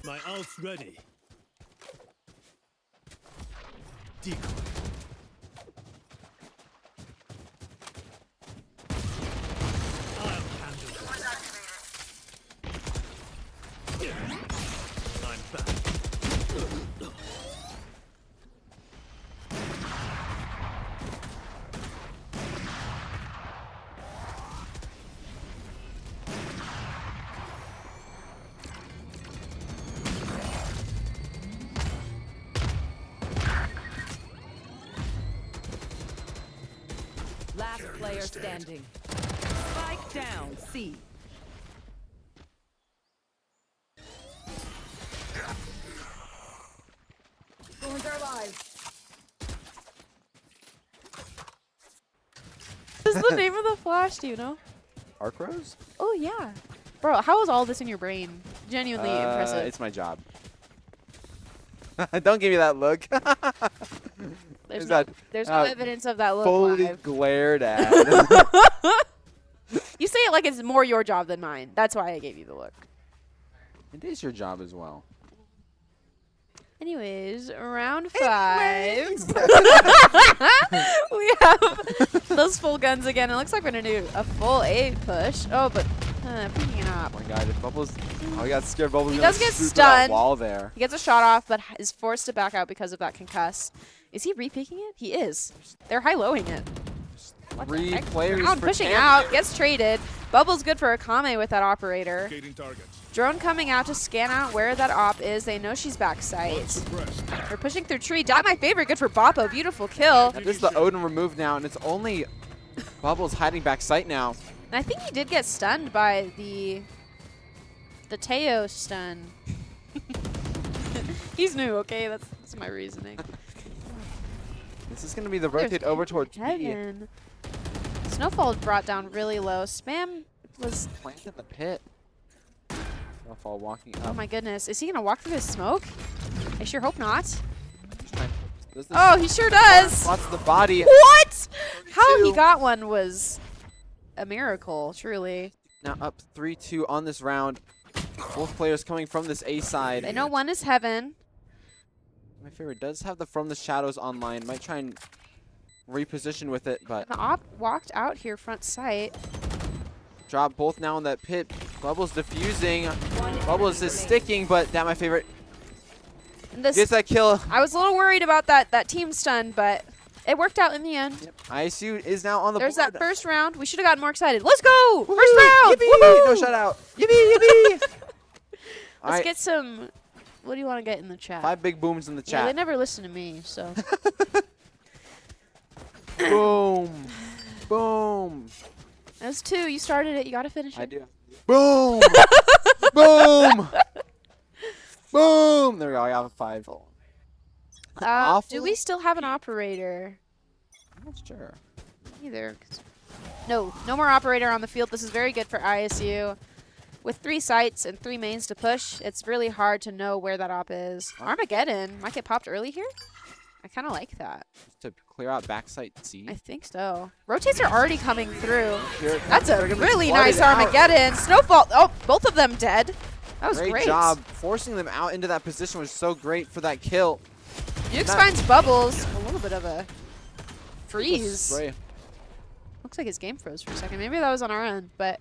S4: My ult's ready. Decoy. I'll handle this. I'm back.
S3: Last player standing. Spike down C. Ruins our lives.
S2: What is the name of the flash? Do you know?
S1: Arc Rose?
S2: Oh yeah, bro. How is all this in your brain? Genuinely impressive.
S1: It's my job. Don't give me that look.
S2: There's
S1: Is
S2: no,
S1: that
S2: there's no evidence of that look.
S1: fully
S2: live.
S1: glared at?
S2: You say it like it's more your job than mine. That's why I gave you the look.
S1: It is your job as well.
S2: Anyways, round 5. We have those full guns again. It looks like we're gonna do a full A push. Oh, but picking it up.
S1: Oh my god, if Bubbles. Oh, he got scared. Bubbles
S2: He
S1: gonna
S2: does get
S1: swoop that
S2: stunned.
S1: wall there.
S2: He gets a shot off, but is forced to back out because of that concuss. Is he re-picking it? He is. They're high-lowing it. What the
S1: 3
S2: heck?
S1: players
S2: Brown
S1: for
S2: pushing
S1: Tampa.
S2: out, gets traded. Bubble's good for Akame with that operator.
S4: Locating targets.
S2: Drone coming out to scan out where that op is. They know she's backside.
S4: Suppressed.
S2: They're pushing through tree. Die my favorite. Good for Boppo. Beautiful kill.
S1: That is the Odin removed now, and it's only Bubbles hiding back sight now.
S2: And I think he did get stunned by the Teo stun. He's new, okay? That's my reasoning.
S1: This is going to be the rotate over towards B.
S2: Kevin. Snowfall brought down really low. Spam was...
S1: Plant in the pit. Snowfall walking up.
S2: Oh my goodness. Is he going to walk through his smoke? I sure hope not.
S1: Does this
S2: Oh, he sure does.
S1: spots the body.
S2: What? How he
S1: 32.
S2: got one was a miracle, truly.
S1: Now up 3-2 on this round. Both players coming from this A side.
S2: They know one is heaven.
S1: My favorite does have the From the Shadows online. Might try and reposition with it, but
S2: The op walked out here front sight.
S1: drop both now in that pit. Bubbles diffusing.
S3: One
S1: Bubbles
S3: enemy
S1: is
S3: remaining.
S1: sticking, but that my favorite
S2: And this,
S1: gets that kill.
S2: I was a little worried about that team stun, but it worked out in the end.
S1: Yep. ISU is now on the
S2: There's
S1: board.
S2: that first round. We should have gotten more excited. Let's go!
S1: Woohoo!
S2: First round!
S1: Yippee! No
S2: Woohoo!
S1: shutout. Yippee! Yippee!
S2: Let's
S1: Alright,
S2: get some... What do you want to get in the chat?
S1: 5 big booms in the
S2: Yeah, they
S1: chat.
S2: never listen to me, so...
S1: Boom. Boom.
S2: That's 2. You started it. You got to finish it.
S1: I do. Boom. Boom. Boom. There we go. I got a 5. Awful.
S2: Do we still have an operator?
S1: I'm not sure.
S2: Either. No more operator on the field. This is very good for ISU. with 3 sites and 3 mains to push, it's really hard to know where that op is. Armageddon might get popped early here. I kind of like that.
S1: To clear out backside C.
S2: I think so. Rotates are already coming through.
S1: Here,
S2: That's a
S1: they're gonna be
S2: really
S1: flooded
S2: nice
S1: out.
S2: Armageddon. Snowfall. Oh, both of them dead. That was great.
S1: job. Forcing them out into that position was so great for that kill.
S2: Nukes
S1: That-
S2: finds Bubbles. A little bit of a freeze.
S1: Spray.
S2: Looks like his game froze for a second. Maybe that was on our end, but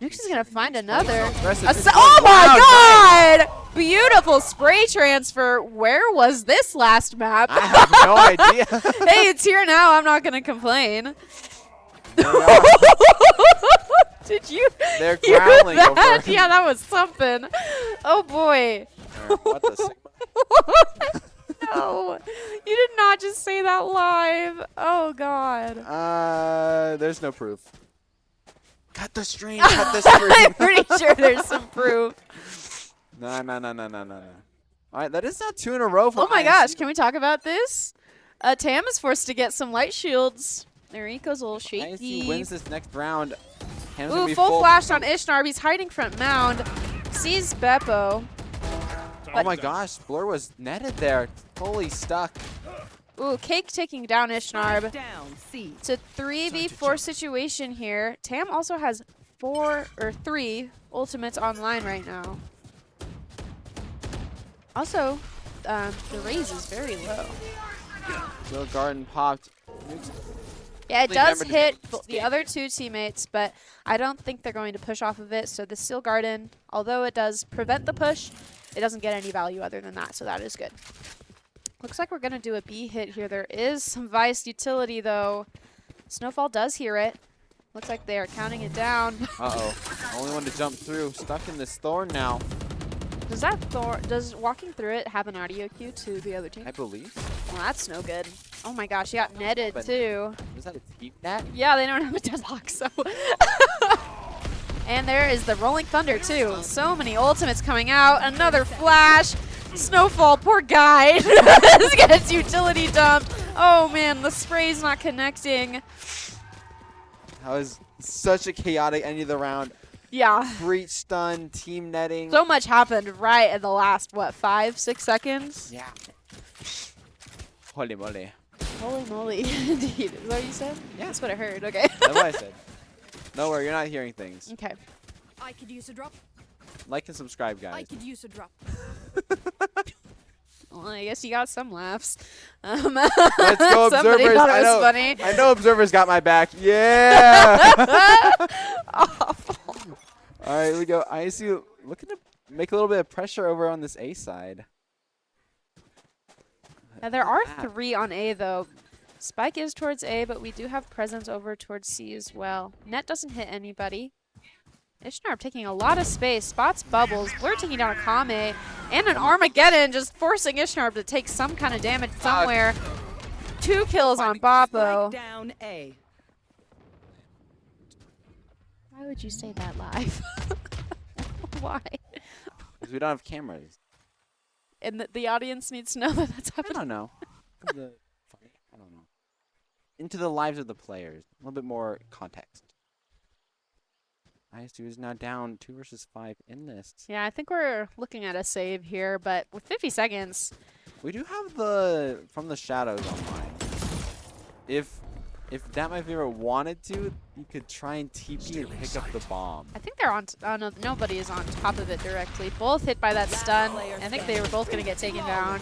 S2: Nukes is going to find
S1: Oh,
S2: another.
S1: aggressive.
S2: Oh my god! Beautiful spray transfer. Where was this last map?
S1: I have no idea.
S2: Hey, it's here now. I'm not going to complain. Did you
S1: They're
S2: hear
S1: growling
S2: that?
S1: over.
S2: Yeah, that was something. Oh boy.
S1: What the Sigma?
S2: No, you did not just say that live. Oh god.
S1: There's no proof. Cut the stream. Cut the stream.
S2: I'm pretty sure there's some proof.
S1: No. All right, that is now 2 in a row for
S2: Oh my
S1: ISU.
S2: gosh, can we talk about this? Tam is forced to get some light shields. Their eco's a little shaky.
S1: ISU wins this next round. Ham's gonna
S2: Ooh,
S1: be
S2: full flash on Ishnarb. He's hiding front mound. Sees Beppo.
S1: Oh my gosh, Blur was netted there. Fully stuck.
S2: Ooh, Cake taking down Ishnarb.
S3: Down, C.
S2: It's a 3v4 situation here. Tam also has 3 ultimates online right now. Also, the raise is very low.
S1: Will Garden popped. Nukes.
S2: Yeah, it
S1: Really
S2: does
S1: remember to
S2: hit
S1: escape.
S2: the other 2 teammates, but I don't think they're going to push off of it. So the Steel Garden, although it does prevent the push, it doesn't get any value other than that, so that is good. Looks like we're going to do a B hit here. There is some Vice utility, though. Snowfall does hear it. Looks like they are counting it down.
S1: Uh-oh. Only one to jump through. Stuck in this thorn now.
S2: Does walking through it have an audio cue to the other team?
S1: I believe.
S2: Well, that's no good. Oh my gosh, he got netted
S1: But-
S2: too.
S1: Was that a team net?
S2: Yeah, they don't have a deadlock, so. And there is the Rolling Thunder too. So many ultimates coming out. Another flash. Snowfall, poor guy. This gets utility dumped. Oh man, the spray's not connecting.
S1: That was such a chaotic end of the round.
S2: Yeah.
S1: Breach stun, team netting.
S2: So much happened right in the last, what, 5-6 seconds?
S1: Yeah. Holy moly.
S2: Holy moly, indeed. Is that what you said?
S1: Yeah.
S2: That's what I heard, okay.
S1: That's what I said. No worry, you're not hearing things.
S2: Okay.
S3: I could use a drop.
S1: Like and subscribe,
S3: I
S1: guys.
S3: could use a drop.
S2: Well, I guess you got some laughs.
S1: Let's go,
S2: Somebody
S1: observers.
S2: thought it
S1: I
S2: was
S1: know.
S2: funny.
S1: I know observers got my back. Yeah.
S2: Awful.
S1: All right, we go. ISU looking to make a little bit of pressure over on this A side.
S2: Now, there are
S1: Ah.
S2: 3 on A, though. Spike is towards A, but we do have presence over towards C as well. Net doesn't hit anybody. Ishnarb taking a lot of space. Spots Bubbles. Blur taking down a Kame. And an Armageddon just forcing Ishnarb to take some kind of damage somewhere. 2 kills on Boppo.
S3: Strike down A.
S2: Why would you say that live? Why?
S1: Because we don't have cameras.
S2: And the audience needs to know that that's
S1: I
S2: happening.
S1: don't know. I don't know. Into the lives of the players. A little bit more context. ISU is now down 2 versus 5 in this.
S2: Yeah, I think we're looking at a save here, but with 50 seconds,
S1: We do have the From the Shadows online. If that my favorite wanted to, you could try and TP and pick up the bomb.
S2: I think they're on. No, nobody is on top of it directly. Both hit by that stun. I think they were both going to get taken down.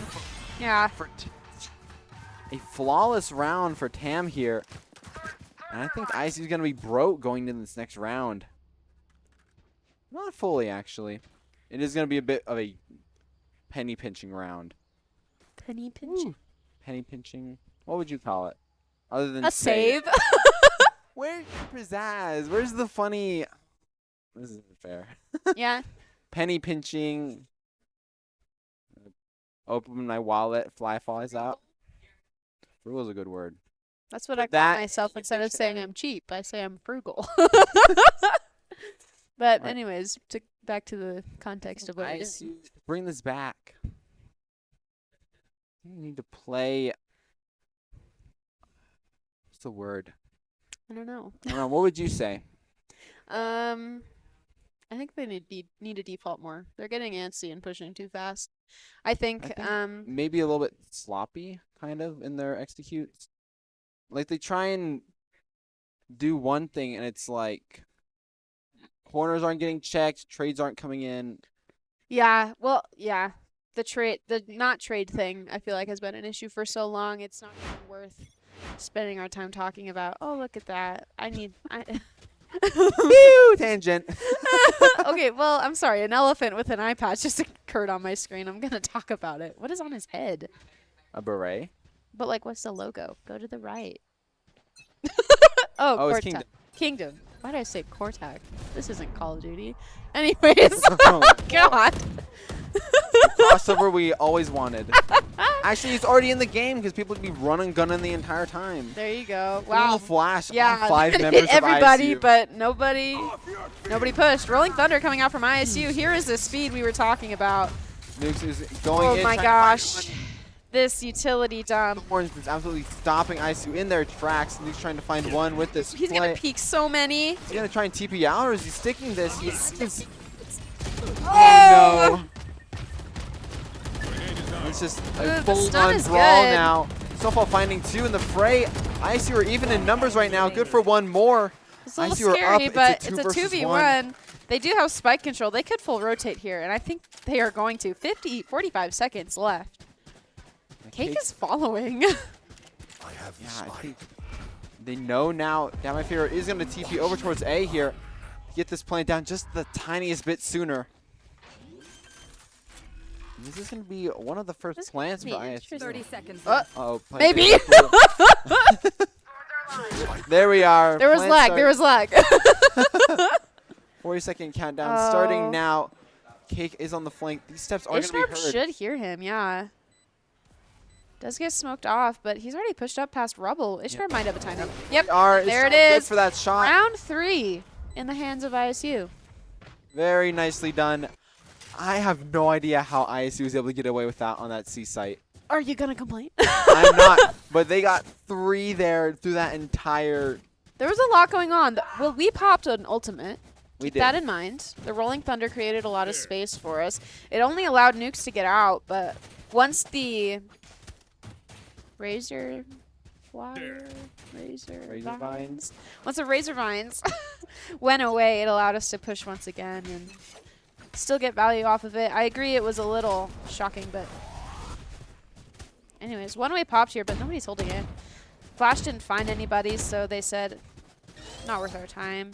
S2: Yeah.
S1: A flawless round for Tam here. And I think ISU is going to be broke going into this next round. Not fully, actually. It is going to be a bit of a penny pinching round.
S2: Penny pinching.
S1: Penny pinching. What would you call it? Other than
S2: A save.
S1: Where's your pizzazz? Where's the funny? This isn't fair.
S2: Yeah.
S1: Penny pinching. Open my wallet. Fly flies out. Frugal is a good word.
S2: That's what I call
S1: That-
S2: myself instead of saying I'm cheap. I say I'm frugal. But
S1: Right.
S2: anyways, back to the context of what we're doing.
S1: ISU, bring this back. You need to play. What's the word?
S2: I don't know.
S1: I don't know. What would you say?
S2: I think they need to default more. They're getting antsy and pushing too fast. I think
S1: Maybe a little bit sloppy, kind of, in their executes. Like, they try and do one thing, and it's like corners aren't getting checked, trades aren't coming in.
S2: yeah, well, yeah. The not trade thing, I feel like, has been an issue for so long. It's not even worth spending our time talking about. Oh, look at that.
S1: Pew! Tangent.
S2: Okay, well, I'm sorry. An elephant with an eye patch just occurred on my screen. I'm going to talk about it. What is on his head?
S1: A beret?
S2: But, like, what's the logo? Go to the right.
S1: Oh, it's
S2: Cortac.
S1: Kingdom.
S2: Kingdom. Why did I say Cortac? This isn't Call of Duty. Anyways.
S1: Oh,
S2: God.
S1: crossover we always wanted. Actually, it's already in the game because people would be running, gunning the entire time.
S2: There you go.
S1: A
S2: Wow.
S1: little flash
S2: Yeah,
S1: on 5
S2: that
S1: members
S2: hit everybody,
S1: of ISU.
S2: but nobody pushed. Rolling Thunder coming out from ISU. Here is the speed we were talking about.
S1: Nukes is going
S2: Oh
S1: in.
S2: my
S1: trying to
S2: gosh.
S1: find one.
S2: This utility dump.
S1: Horns is absolutely stopping ISU in their tracks. Nukes trying to find one with this
S2: He's
S1: play.
S2: going to peek so many.
S1: Is he going to try and TP out, or is he sticking this?
S2: Oh!
S1: Oh, no. It's just
S2: Ooh,
S1: a
S2: the
S1: full-on
S2: stun is
S1: brawl
S2: good.
S1: now. Snowfall finding 2 in the fray. ISU are even in numbers right now. Good for 1 more.
S2: It's a little
S1: ISU are
S2: scary,
S1: up.
S2: but
S1: It's
S2: it's
S1: a
S2: a
S1: 2 versus
S2: 2v1. They do have spike control. They could full rotate here, and I think they are going to. 45 seconds left. Cake is following.
S1: Yeah, I think they know now. Down my favorite is going to TP over towards A here. Get this plant down just the tiniest bit sooner. This is going to be one of the first
S2: This
S1: plants for
S2: could be
S1: ISU.
S2: interesting.
S3: 30 seconds.
S1: Oh,
S2: Maybe.
S1: There we are.
S2: There was
S1: Plant
S2: lag.
S1: start.
S2: There was lag.
S1: 40-second countdown
S2: Oh.
S1: starting now. Cake is on the flank. These steps are going to be
S2: Ishnarp
S1: heard.
S2: should hear him, yeah. Does get smoked off, but he's already pushed up past rubble. Ishnarp might have a timing. Yep, there it
S1: Good
S2: is.
S1: for that shot.
S2: Round 3 in the hands of ISU.
S1: Very nicely done. I have no idea how ISU was able to get away with that on that C site.
S2: Are you going to complain?
S1: I'm not, but they got 3 there through that entire.
S2: There was a lot going on. Well, we popped an ultimate.
S1: We
S2: Keep
S1: did.
S2: that in mind. The Rolling Thunder created a lot of space for us. It only allowed nukes to get out, but once the Razor Vines. Once the Razor Vines went away, it allowed us to push once again and still get value off of it. I agree it was a little shocking, but anyways, one-way popped here, but nobody's holding it. Flash didn't find anybody, so they said, not worth our time.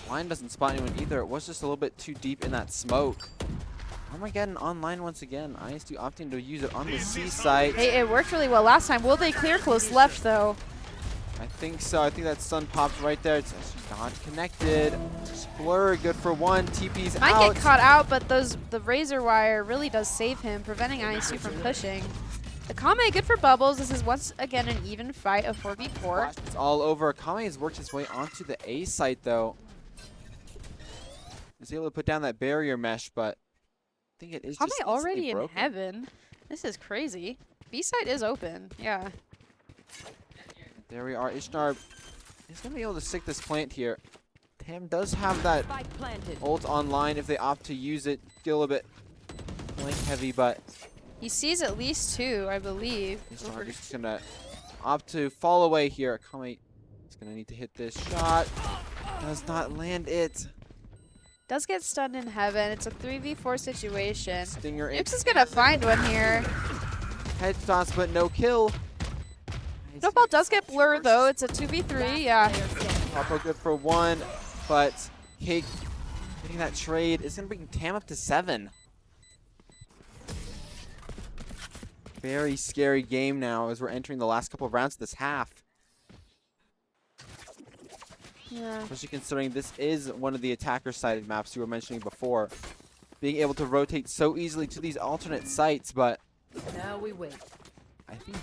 S1: Line doesn't spot anyone either. It was just a little bit too deep in that smoke. Armageddon online once again. ISU opting to use it on the C site.
S2: Hey, it worked really well last time. Will they clear close left, though?
S1: I think so. I think that stun popped right there. It's actually not connected. Blur, good for 1. TP's
S2: Might
S1: out.
S2: get caught out, but the razor wire really does save him, preventing ISU from pushing. The Kame, good for Bubbles. This is once again an even fight of 4v4.
S1: It's all over. Kame has worked his way onto the A site, though. He's able to put down that barrier mesh, but I think it is
S2: Kame
S1: just
S2: already in
S1: broken.
S2: heaven. This is crazy. B side is open. Yeah.
S1: There we are. Ishnarp is going to be able to stick this plant here. Tam does have that
S3: Spike planted.
S1: ult online if they opt to use it. Get a little bit flank heavy, but
S2: He sees at least 2, I believe.
S1: Ishnarp is just going to opt to fall away here. Kame is going to need to hit this shot. Does not land it.
S2: Does get stunned in heaven. It's a 3v4 situation.
S1: Stinger in.
S2: Nukes is going to find one here.
S1: Headshots, but no kill.
S2: Snowball does get blurred, though. It's a 2v3. Yeah.
S1: Popo good for 1, but Cake getting that trade is going to bring Tam up to 7. Very scary game now as we're entering the last couple of rounds of this half.
S2: Yeah.
S1: Especially considering this is one of the attacker-sided maps you were mentioning before. Being able to rotate so easily to these alternate sites, but
S3: Now we wait.
S1: I think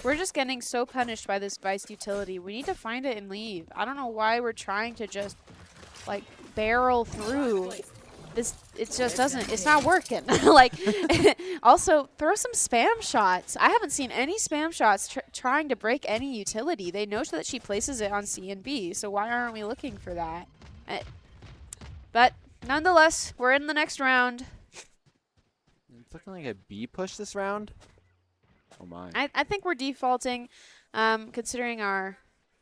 S2: We're just getting so punished by this Vice utility. We need to find it and leave. I don't know why we're trying to just, like, barrel through. It just doesn't, it's not working. Like, also, throw some spam shots. I haven't seen any spam shots trying to break any utility. They know that she places it on C and B, so why aren't we looking for that? But nonetheless, we're in the next round.
S1: It's looking like a B push this round. Oh my.
S2: I think we're defaulting, considering our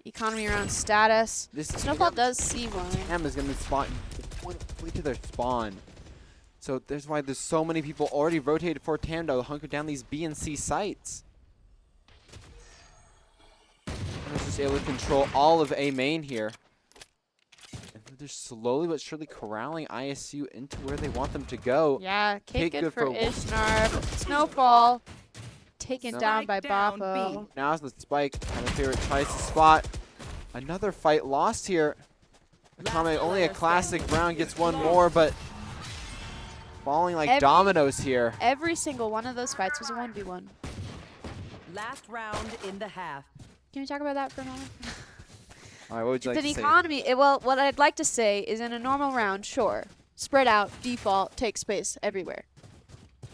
S2: economy round status.
S1: This
S2: Snowfall does see one.
S1: TAM is going to spawn way to their spawn. So there's why there's so many people already rotated for TAM to hunker down these B and C sites. They're just able to control all of A main here. And they're slowly but surely corralling ISU into where they want them to go.
S2: Yeah, Cake good for
S1: for
S2: Ishnarb. Snowfall taken
S1: No.
S2: down by
S3: Spike down
S2: Boppo.
S1: Now's the spike. Kind of favorite tries to spot. Another fight lost here. Akame, only a classic round, gets one more, but falling like dominoes here.
S2: Every single one of those fights was a 1v1.
S3: Last round in the half.
S2: Can we talk about that for a moment?
S1: All right, what would you like
S2: The
S1: to say?
S2: economy, well, what I'd like to say is in a normal round, sure, spread out, default, take space everywhere.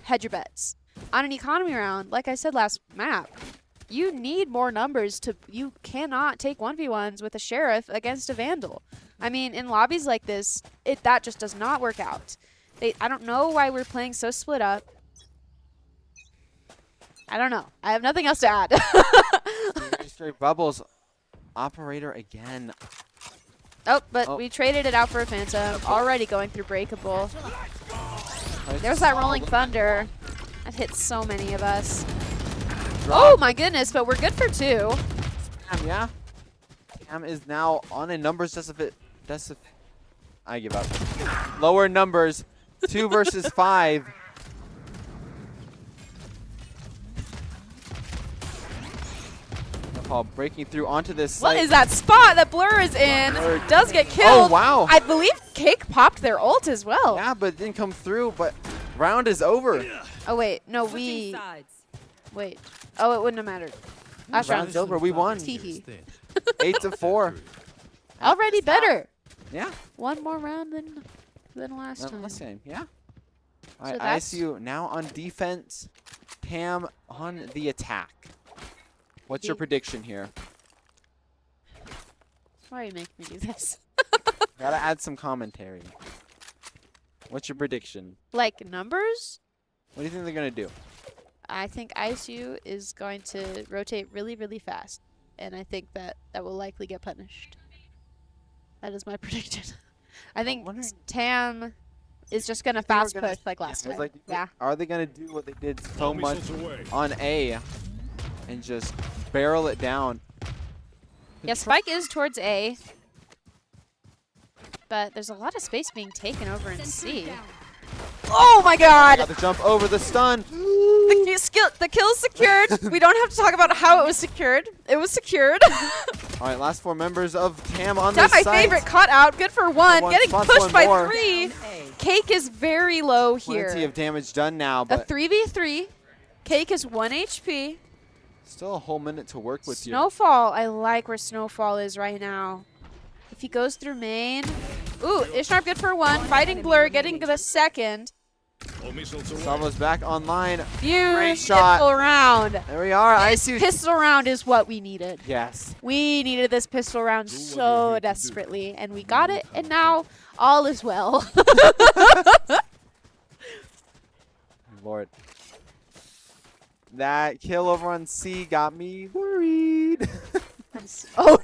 S2: Hedge your bets. On an economy round, like I said last map, you need more numbers to, you cannot take 1v1s with a sheriff against a vandal. I mean, in lobbies like this, that just does not work out. I don't know why we're playing so split up. I don't know. I have nothing else to add.
S1: Straight bubbles. Operator again.
S2: Oh, but we traded it out for a Phantom. Already going through Breakable. There's that Rolling Thunder. That hits so many of us. Oh my goodness, but we're good for 2.
S1: Cam, yeah. Cam is now on a numbers I give up. Lower numbers. 2 versus 5. Paul breaking through onto this site.
S2: What is that spot that Blur is in?
S1: Blur.
S2: Does get killed.
S1: Oh, wow.
S2: I believe Cake popped their ult as well.
S1: Yeah, but it didn't come through, but round is over.
S2: Oh, wait. No,
S3: Switching sides.
S2: Wait. Oh, it wouldn't have mattered. Last round.
S1: Round's over. We won.
S2: Teehee.
S1: 8-4.
S2: Already better.
S1: Yeah.
S2: One more round than last time.
S1: Last game. Yeah. All
S2: So
S1: right,
S2: that's-
S1: ISU now on defense. TAM on the attack. What's your prediction here?
S2: Why are you making me do this?
S1: Gotta add some commentary. What's your prediction?
S2: Like numbers?
S1: What do you think they're gonna do?
S2: I think ISU is going to rotate really, really fast. And I think that will likely get punished. That is my prediction. I think
S1: wondering-
S2: TAM is just going to
S1: They were
S2: fast
S1: gonna-
S2: push like last
S1: I was
S2: time.
S1: like,
S2: Yeah.
S1: Are they gonna do what they did so
S4: All
S1: much
S4: missiles away.
S1: on A and just barrel it down?
S2: Yeah, Spike is towards A. But there's a lot of space being taken over in C. Oh my god!
S1: Got the jump over the stun.
S2: The kill's secured. We don't have to talk about how it was secured. It was secured.
S1: All right, last 4 members of TAM on
S2: That's
S1: this
S2: my
S1: site.
S2: favorite cut out. Good for 1.
S1: one,
S2: Getting
S1: spots
S2: pushed
S1: one
S2: by
S1: more.
S2: 3.
S3: A.
S2: Cake is very low
S1: Plenty
S2: here.
S1: of damage done now,
S2: A
S1: but
S2: 3v3. Cake is 1 HP.
S1: still a whole minute to work with you.
S2: Snowfall. I like where Snowfall is right now. If he goes through main. Ooh, Ishnarb good for 1. Fighting Blur, getting the second.
S4: All missiles away.
S1: Savo's back online.
S2: Beautiful
S1: shot.
S2: round.
S1: There we are.
S2: This
S1: ISU.
S2: pistol round is what we needed.
S1: Yes.
S2: We needed this pistol round
S4: Do what you
S2: so
S4: need to do.
S2: desperately, and we got it, and now all is well.
S1: Lord. That kill over on C got me worried.
S2: Oh,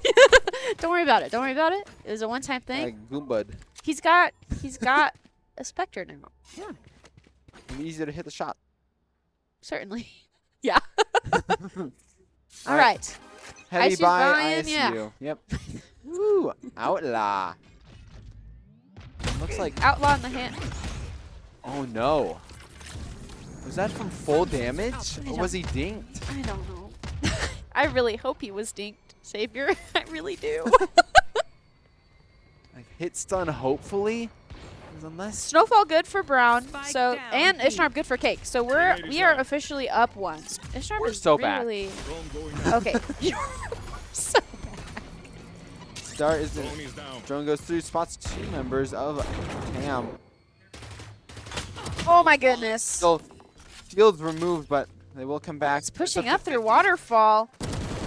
S2: don't worry about it. Don't worry about it. It was a one-time thing.
S1: Like Goombud.
S2: He's got a Spectre now.
S1: Yeah. Easier to hit the shot.
S2: Certainly. Yeah. All right.
S1: Heavy
S2: ISU's
S1: by
S2: buying,
S1: ISU.
S2: yeah.
S1: Yep. Woo. Outlaw. Looks like.
S2: Outlaw in the hand.
S1: Oh no. Was that from full damage? Or was he dinked?
S2: I don't know. I really hope he was dinked, Savior. I really do.
S1: Like hit stun, hopefully. 'Cause unless.
S2: Snowfall good for Brown.
S3: Spike
S2: So
S3: down,
S2: and
S3: B.
S2: Ishnarb good for Cake. So we are officially up 1. Ishnarb
S1: We're
S2: is
S1: so back.
S2: really
S4: Drone going down.
S2: okay. So
S1: Start is in.
S4: Drone is down.
S1: Drone goes through, spots 2 members of TAM.
S2: oh my goodness.
S1: Still, shields removed, but they will come back.
S2: It's pushing up through waterfall.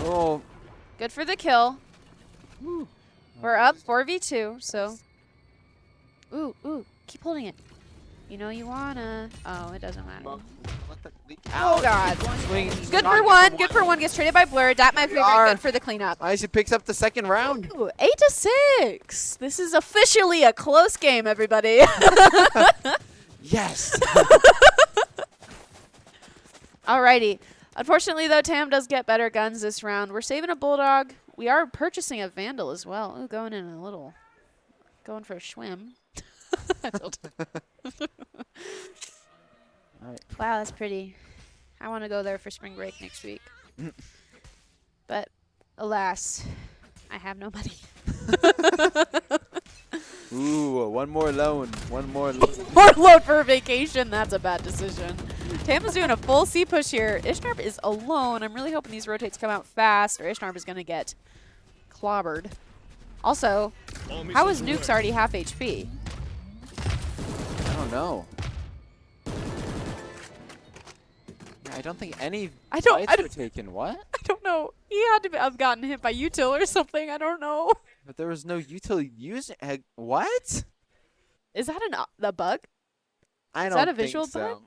S1: Oh,
S2: Good for the kill. We're up 4v2, so Ooh, ooh. Keep holding it. You know you wanna. Oh, it doesn't matter.
S1: Let that leak
S2: Oh,
S1: out.
S2: God.
S1: Swing.
S2: Good for one. Good for one. Gets traded by Blur. Dat my favorite.
S1: are.
S2: Good for the cleanup.
S1: ISU picks up the second round.
S2: Ooh, 8-6. This is officially a close game, everybody.
S1: Yes.
S2: Alrighty. Unfortunately, though, Tam does get better guns this round. We're saving a Bulldog. We are purchasing a Vandal as well. Ooh, going in a little. Going for a swim. I told him.
S1: Alright.
S2: Wow, that's pretty. I want to go there for spring break next week. But alas, I have no money.
S1: Ooh, one more loan. One more loan.
S2: More load for a vacation. That's a bad decision. Tampa's doing a full C push here. Ishnarp is alone. I'm really hoping these rotates come out fast or Ishnarp is going to get clobbered. Also, how is Nuke's already half HP?
S1: I don't know. Yeah, I don't think any fights were taken. What?
S2: I don't know. He had to have gotten hit by util or something. I don't know.
S1: But there was no util using. What?
S2: Is that a bug?
S1: I don't
S2: that a
S1: think
S2: visual
S1: so.
S2: bug?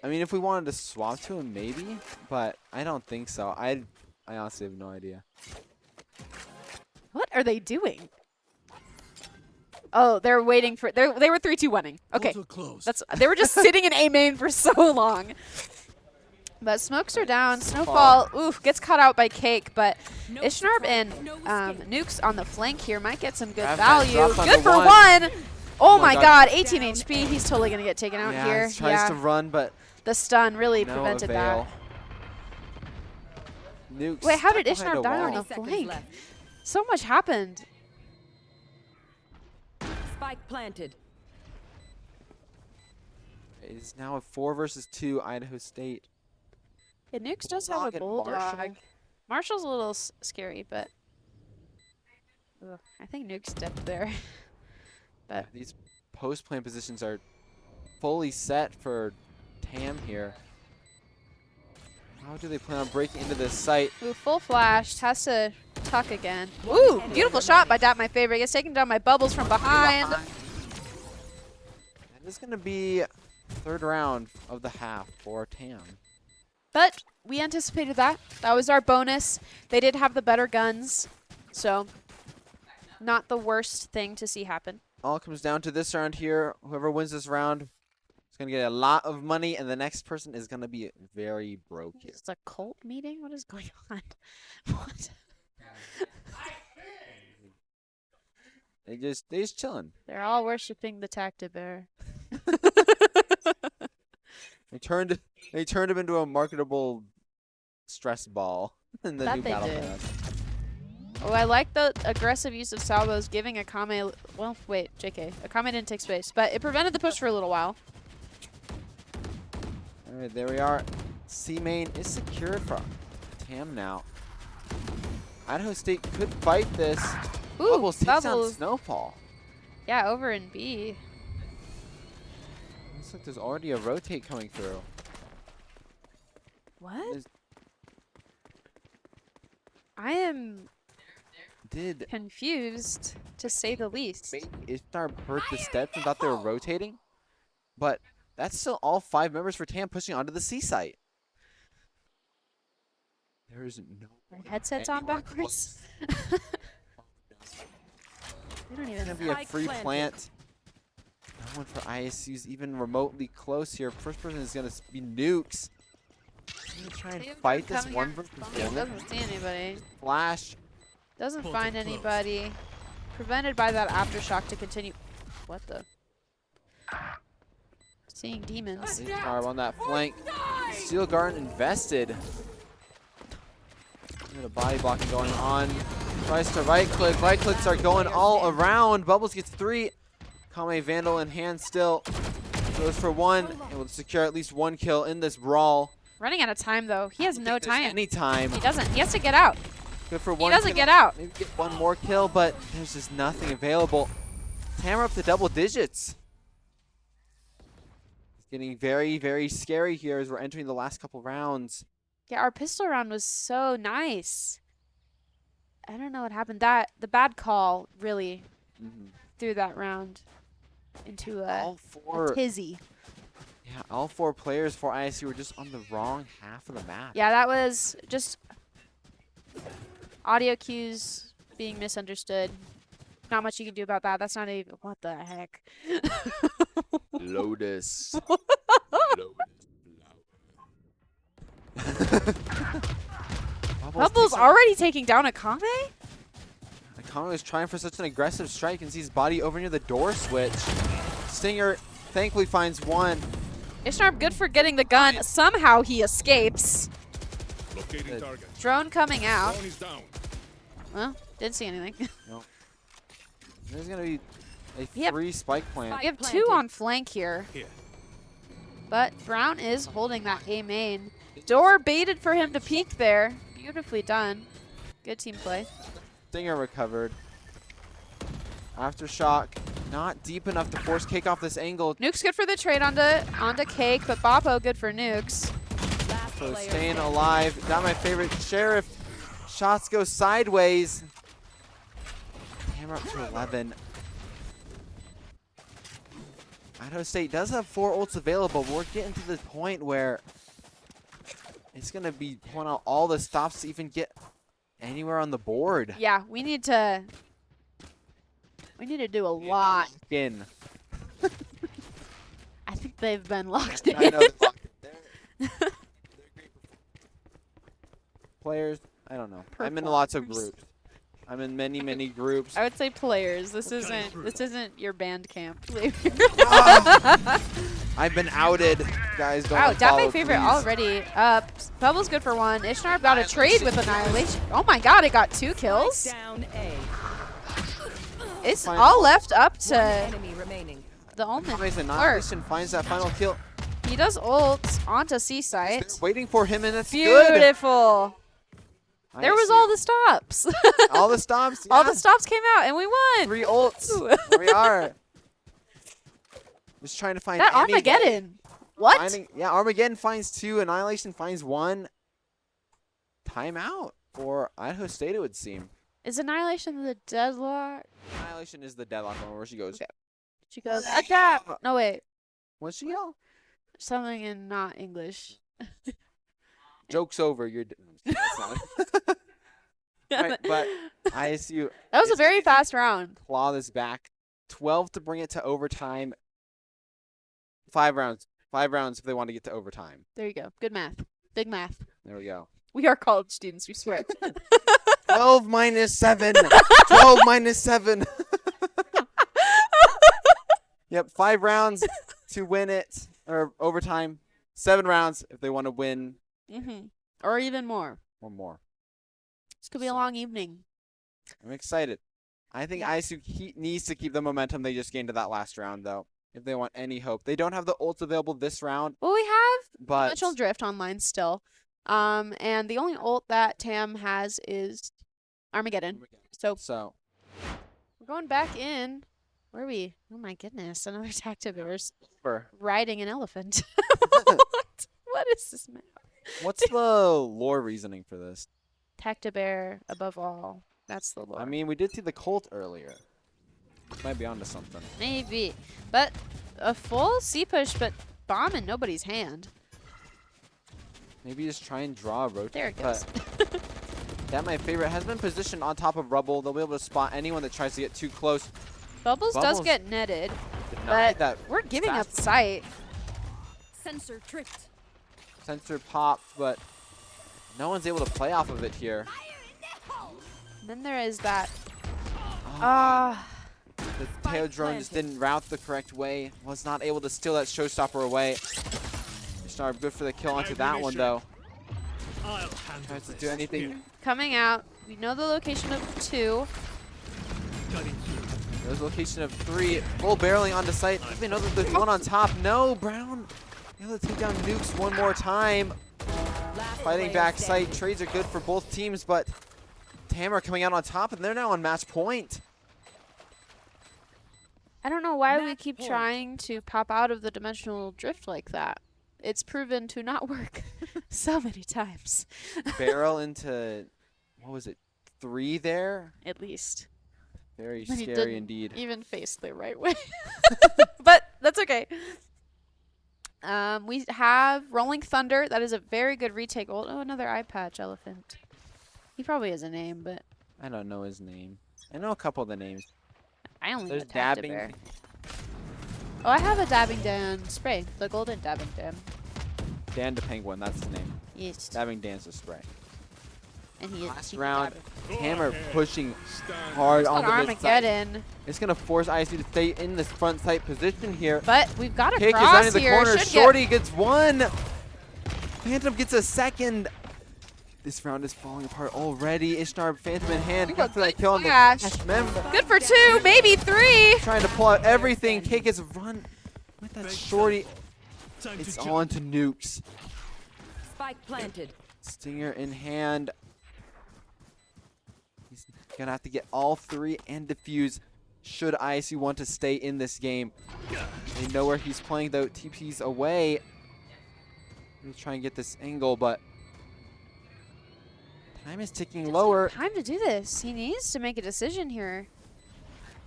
S1: I mean, if we wanted to swap to him, maybe, but I don't think so. I honestly have no idea.
S2: What are they doing? Oh, they're waiting for. They were 3-2-1ing. Okay,
S4: Close.
S2: they were just sitting in A main for so long. But smokes are down. Snowfall, oof, gets caught out by Cake. But
S3: No
S2: Ishnarp and
S3: control, no escape.
S2: Nukes on the flank here might get some good
S1: Grab that,
S2: value.
S1: drop on
S2: Good
S1: the
S2: for
S1: one.
S2: one. Oh
S1: my
S2: my
S1: God.
S2: God, 18 HP. He's totally gonna get taken out
S1: Yeah,
S2: here.
S1: he tries to run, but
S2: The stun really
S1: no
S2: prevented
S1: avail.
S2: that.
S1: Nukes
S2: Wait, how did
S1: stuck behind
S2: Ishnarp
S1: a
S2: die on
S1: wall.
S2: the
S3: 30 seconds
S2: flank?
S3: left.
S2: So much happened.
S3: Spike planted.
S1: It is now a 4 versus 2 Idaho State.
S2: Yeah, Nukes does have
S1: Bulldog
S2: a
S1: and
S2: bulldog.
S1: Marshall.
S2: Marshall's a little scary, but ugh, I think Nukes dipped there. But
S1: These post-plan positions are fully set for Tam here. How do they plan on breaking into this site?
S2: ooh, full flashed, has to tuck again. Ooh, beautiful shot by Dat, my favorite. Gets taken down by Bubbles from behind.
S1: That is going to be third round of the half for Tam.
S2: But we anticipated that. That was our bonus. They did have the better guns, so not the worst thing to see happen.
S1: All comes down to this round here. Whoever wins this round is going to get a lot of money, and the next person is going to be very broke here.
S2: It's a cult meeting? What is going on? What?
S1: They just chilling.
S2: They're all worshiping the Tactibear.
S1: They turned him into a marketable stress ball in the
S2: That
S1: new
S2: they
S1: battle
S2: did.
S1: pass.
S2: Oh, I like the aggressive use of salvos, giving Akame. Well, wait, JK. Akame didn't take space, but it prevented the push for a little while.
S1: All right, there we are. C main is secure for Tam now. Idaho State could fight this.
S2: Ooh,
S1: Bubbles takes down
S2: Bubbles.
S1: Snowfall.
S2: Yeah, over in B.
S1: Looks like there's already a rotate coming through.
S2: What?
S1: Is-
S2: I am
S1: Did
S2: confused, to say the least.
S1: maybe Ishtar heard the steps and thought they were rotating? But that's still all 5 members for Tam pushing onto the C site. There is no
S2: My headset's on
S1: anyone
S2: backwards.
S1: close.
S2: We don't
S1: It's
S2: even.
S1: gonna be a
S3: Spike
S1: free
S3: planted.
S1: plant. No one for ISU's even remotely close here. First person is gonna be Nukes. He's gonna try and fight this one versus one.
S2: Doesn't see anybody.
S1: Flash.
S2: Doesn't
S4: Both
S2: find
S4: are close.
S2: anybody. Prevented by that aftershock to continue. What the? Seeing demons.
S1: Star on that flank. Steel Garden invested. Bit of body blocking going on. Tries to right click. Right clicks are going all around. Bubbles gets 3. Kame Vandal in hand still. Goes for 1. Able to secure at least 1 kill in this brawl.
S2: Running out of time though. He has no time.
S1: Any time.
S2: He doesn't. He has to get out.
S1: Good for
S2: He
S1: 1
S2: doesn't
S1: kill.
S2: get out.
S1: Maybe get 1 more kill, but there's just nothing available. Hammer up to double digits. It's getting very, very scary here as we're entering the last couple rounds.
S2: Yeah, our pistol round was so nice. I don't know what happened. The bad call really threw that round. into
S1: All
S2: a
S1: four,
S2: tizzy.
S1: yeah, all 4 players for ISU were just on the wrong half of the map.
S2: Yeah, that was just audio cues being misunderstood. Not much you can do about that. That's not even, what the heck?
S1: Lotus.
S2: Bubbles already taking down a Kame?
S1: Akame was trying for such an aggressive strike. You can see his body over near the door switch. Stinger thankfully finds one.
S2: Ishnarp good for getting the gun. Somehow he escapes.
S4: Locating target.
S2: Drone coming out.
S4: Drone is down.
S2: Well, didn't see anything.
S1: There's going to be a
S2: Yep.
S1: 3 spike plant.
S2: We have 2 on flank here.
S4: Here.
S2: But Brown is holding that A main. Door baited for him to peek there. Beautifully done. Good team play.
S1: Stinger recovered. Aftershock, not deep enough to force Cake off this angle.
S2: Nuke's good for the trade onto Cake, but Boppo good for Nukes.
S3: Last
S1: So
S3: player
S1: staying
S3: standing.
S1: alive. Not my favorite. Sheriff. Shots go sideways. Hammer up to 11. Idaho State does have 4 ults available, but we're getting to the point where it's going to be pulling out all the stops to even get anywhere on the board.
S2: Yeah, we need to do a lot.
S1: Again.
S2: I think they've been locked in.
S1: I know they're locked in. They're great players. I don't know. I'm in lots of
S2: Performers.
S1: groups. I'm in many, many groups.
S2: I would say players. This isn't your band camp.
S1: I've been outed. Guys, don't
S2: Wow,
S1: follow,
S2: Dafe favorite
S1: please.
S2: already up. Bubble's good for 1. Ishnarp got a trade with Annihilation. Oh my god, it got 2 kills.
S3: Down A.
S2: It's
S1: Fine.
S2: all left up
S3: One
S2: to
S3: enemy remaining.
S2: the Omen.
S1: Anyways,
S2: Or
S1: Annihilation finds that final kill.
S2: he does ult onto
S1: They're
S2: C-site.
S1: waiting for him, and it's good.
S2: Beautiful. There was all the stops.
S1: all the stops.
S2: All
S1: yeah.
S2: the stops came out and we won.
S1: 3 ults. There we are. Just trying to find
S2: That
S1: any way.
S2: Armageddon. What?
S1: Yeah, Armageddon finds 2. Annihilation finds 1. Timeout for Idaho State, it would seem.
S2: Is Annihilation the deadlock?
S1: Annihilation is the deadlock one where she goes.
S2: Okay. She goes, attack! No, wait.
S1: What's she yell?
S2: Something in not English.
S1: Joke's over. You're. That's not right, but ISU.
S2: That was a
S1: is
S2: very fast round.
S1: claw this back. 12 to bring it to overtime. 5 rounds. 5 rounds if they want to get to overtime.
S2: There you go. Good math. Big math.
S1: There we go.
S2: We are college students, we swear.
S1: 12 minus 7. 12 minus 7. Yep, 5 rounds to win it, or overtime. 7 rounds if they want to win
S2: Or even more.
S1: one more.
S2: This could be a long evening.
S1: I'm excited. I think ISU needs to keep the momentum they just gained to that last round, though, if they want any hope. They don't have the ults available this round,
S2: Well, we have
S1: but
S2: Dimensional Drift online still. And the only ult that Tam has is Armageddon. So we're going back in. Where are we? Oh my goodness, another Tactiverse riding an elephant. What is this map?
S1: What's the lore reasoning for this?
S2: Tactibear above all. That's the lore.
S1: I mean, we did see the Colt earlier. Might be onto something.
S2: Maybe. But a full C push, but bomb in nobody's hand.
S1: Maybe just try and draw a rotate.
S2: There it goes.
S1: But that, my favorite, has been positioned on top of Rubble. They'll be able to spot anyone that tries to get too close.
S2: Bubbles does
S1: Bubbles
S2: get netted,
S1: Denied
S2: but
S1: that
S2: we're giving up
S1: fast
S2: sight.
S3: Sensor tripped.
S1: sensor popped, but no one's able to play off of it here.
S2: And then there is that.
S1: The tail drone just didn't route the correct way. Was not able to steal that showstopper away. Snarb good for the kill onto that one, though.
S4: I'll handle
S1: Tries to
S4: this.
S1: do anything.
S4: Here,
S2: Coming out. We know the location of 2.
S4: cutting through.
S1: There's a location of 3. Full barreling onto site. They know that there's one on top. No, Brown able to take down Nukes one more time.
S3: Last
S1: Fighting
S3: player
S1: back
S3: standing.
S1: site. Trades are good for both teams, but Tamara coming out on top, and they're now on match point.
S2: I don't know why we
S3: Match
S2: keep
S3: point.
S2: trying to pop out of the dimensional drift like that. It's proven to not work so many times.
S1: Barrel into, what was it, 3 there?
S2: At least.
S1: Very
S2: But he
S1: scary
S2: didn't
S1: indeed.
S2: even face the right way. But that's okay. We have Rolling Thunder. That is a very good retake. Oh, another eye patch elephant. He probably has a name, but
S1: I don't know his name. I know a couple of the names.
S2: I only
S1: There's
S2: know Tactibear.
S1: dabbing.
S2: Oh, I have a Dabbing Dan spray. The golden Dabbing Dan.
S1: Dan the Penguin, that's his name.
S2: Yes.
S1: Dabbing Dan's a spray.
S2: And he
S1: Last
S2: can
S1: round,
S2: dab it.
S1: Hammer pushing
S4: Stand
S1: hard
S2: It's
S1: on
S2: on
S1: the mid side.
S2: Armageddon.
S1: It's gonna force ISU to stay in this front sight position here.
S2: But we've got a
S1: Kick is
S2: cross
S1: running the
S2: here.
S1: corner.
S2: Should
S1: Shorty gets one. Phantom gets a second. This round is falling apart already. Ishtar, Phantom in hand. Got to that kill on the
S2: Flash.
S1: Flash member.
S2: Good for 2, maybe 3.
S1: Trying to pull out everything. Kick is run with that
S4: Break
S1: Shorty.
S4: Time
S1: It's
S4: to jump.
S1: on to nukes.
S3: Spike planted.
S1: Stinger in hand. He's gonna have to get all 3 and defuse should ISU want to stay in this game. They know where he's playing though. TP's away. He's trying to get this angle, but time is ticking lower.
S2: Time to do this. He needs to make a decision here.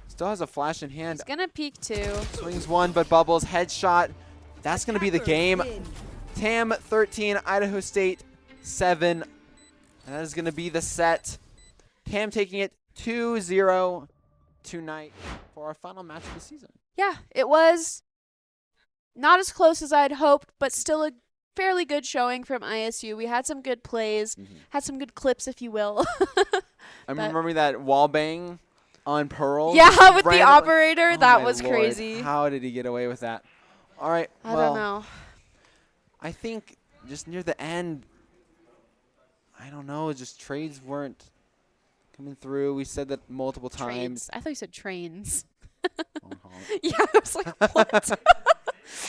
S1: Still has a flash in hand.
S2: He's gonna peek 2.
S1: Swings 1, but bubbles. Headshot. That's gonna be the game. TAM 13, Idaho State 7. And that is gonna be the set. TAM taking it 2-0 tonight for our final match of the season.
S2: Yeah, it was not as close as I'd hoped, but still a fairly good showing from ISU. We had some good plays, had some good clips, if you will.
S1: I'm
S2: But-
S1: remembering that wall bang on Pearl.
S2: Yeah,
S1: just
S2: with the
S1: randomly.
S2: operator,
S1: Oh
S2: that
S1: my
S2: was
S1: Lord.
S2: crazy.
S1: How did he get away with that? All right,
S2: I
S1: well,
S2: don't know.
S1: I think just near the end, I don't know, just trades weren't coming through. We said that multiple times.
S2: Trades. I thought you said trains.
S1: Honk, honk.
S2: Yeah, I was like, what?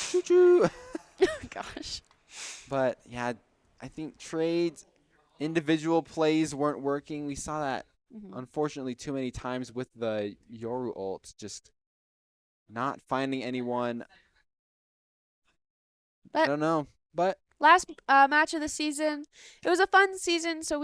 S1: Choo-choo.
S2: Gosh.
S1: But yeah, I think trades, individual plays weren't working. We saw that
S2: Mhm.
S1: unfortunately too many times with the Yoru ult, just not finding anyone. I
S2: But
S1: don't know, but
S2: last match of the season, it was a fun season. So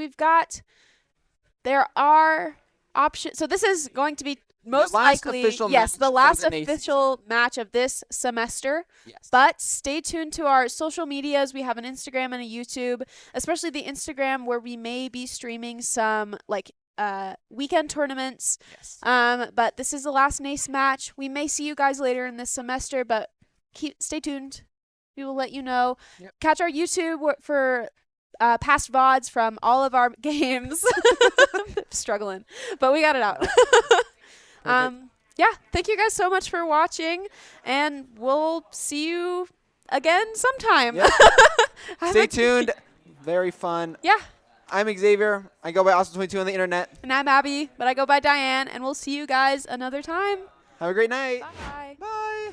S2: there are options. So this is going to be most
S1: last
S2: likely,
S1: official
S2: yes,
S1: match
S2: the
S1: of
S2: last
S1: the NACE
S2: official match of this semester.
S1: yes.
S2: But stay tuned to our social medias. We have an Instagram and a YouTube, especially the Instagram where we may be streaming some like weekend tournaments.
S1: Yes.
S2: But this is the last NACE match. We may see you guys later in this semester, but stay tuned. We will let you know.
S1: Yep.
S2: Catch our YouTube for past VODs from all of our games. Struggling, but we got it out. Yeah, thank you guys so much for watching, and we'll see you again sometime.
S1: Yep.
S2: I
S1: Stay
S2: like-
S1: tuned. Very fun.
S2: Yeah,
S1: I'm Xavier. I go by Austin22 on the internet.
S2: and I'm Abby, but I go by Diane, and we'll see you guys another time.
S1: Have a great night.
S2: Bye.
S1: Bye.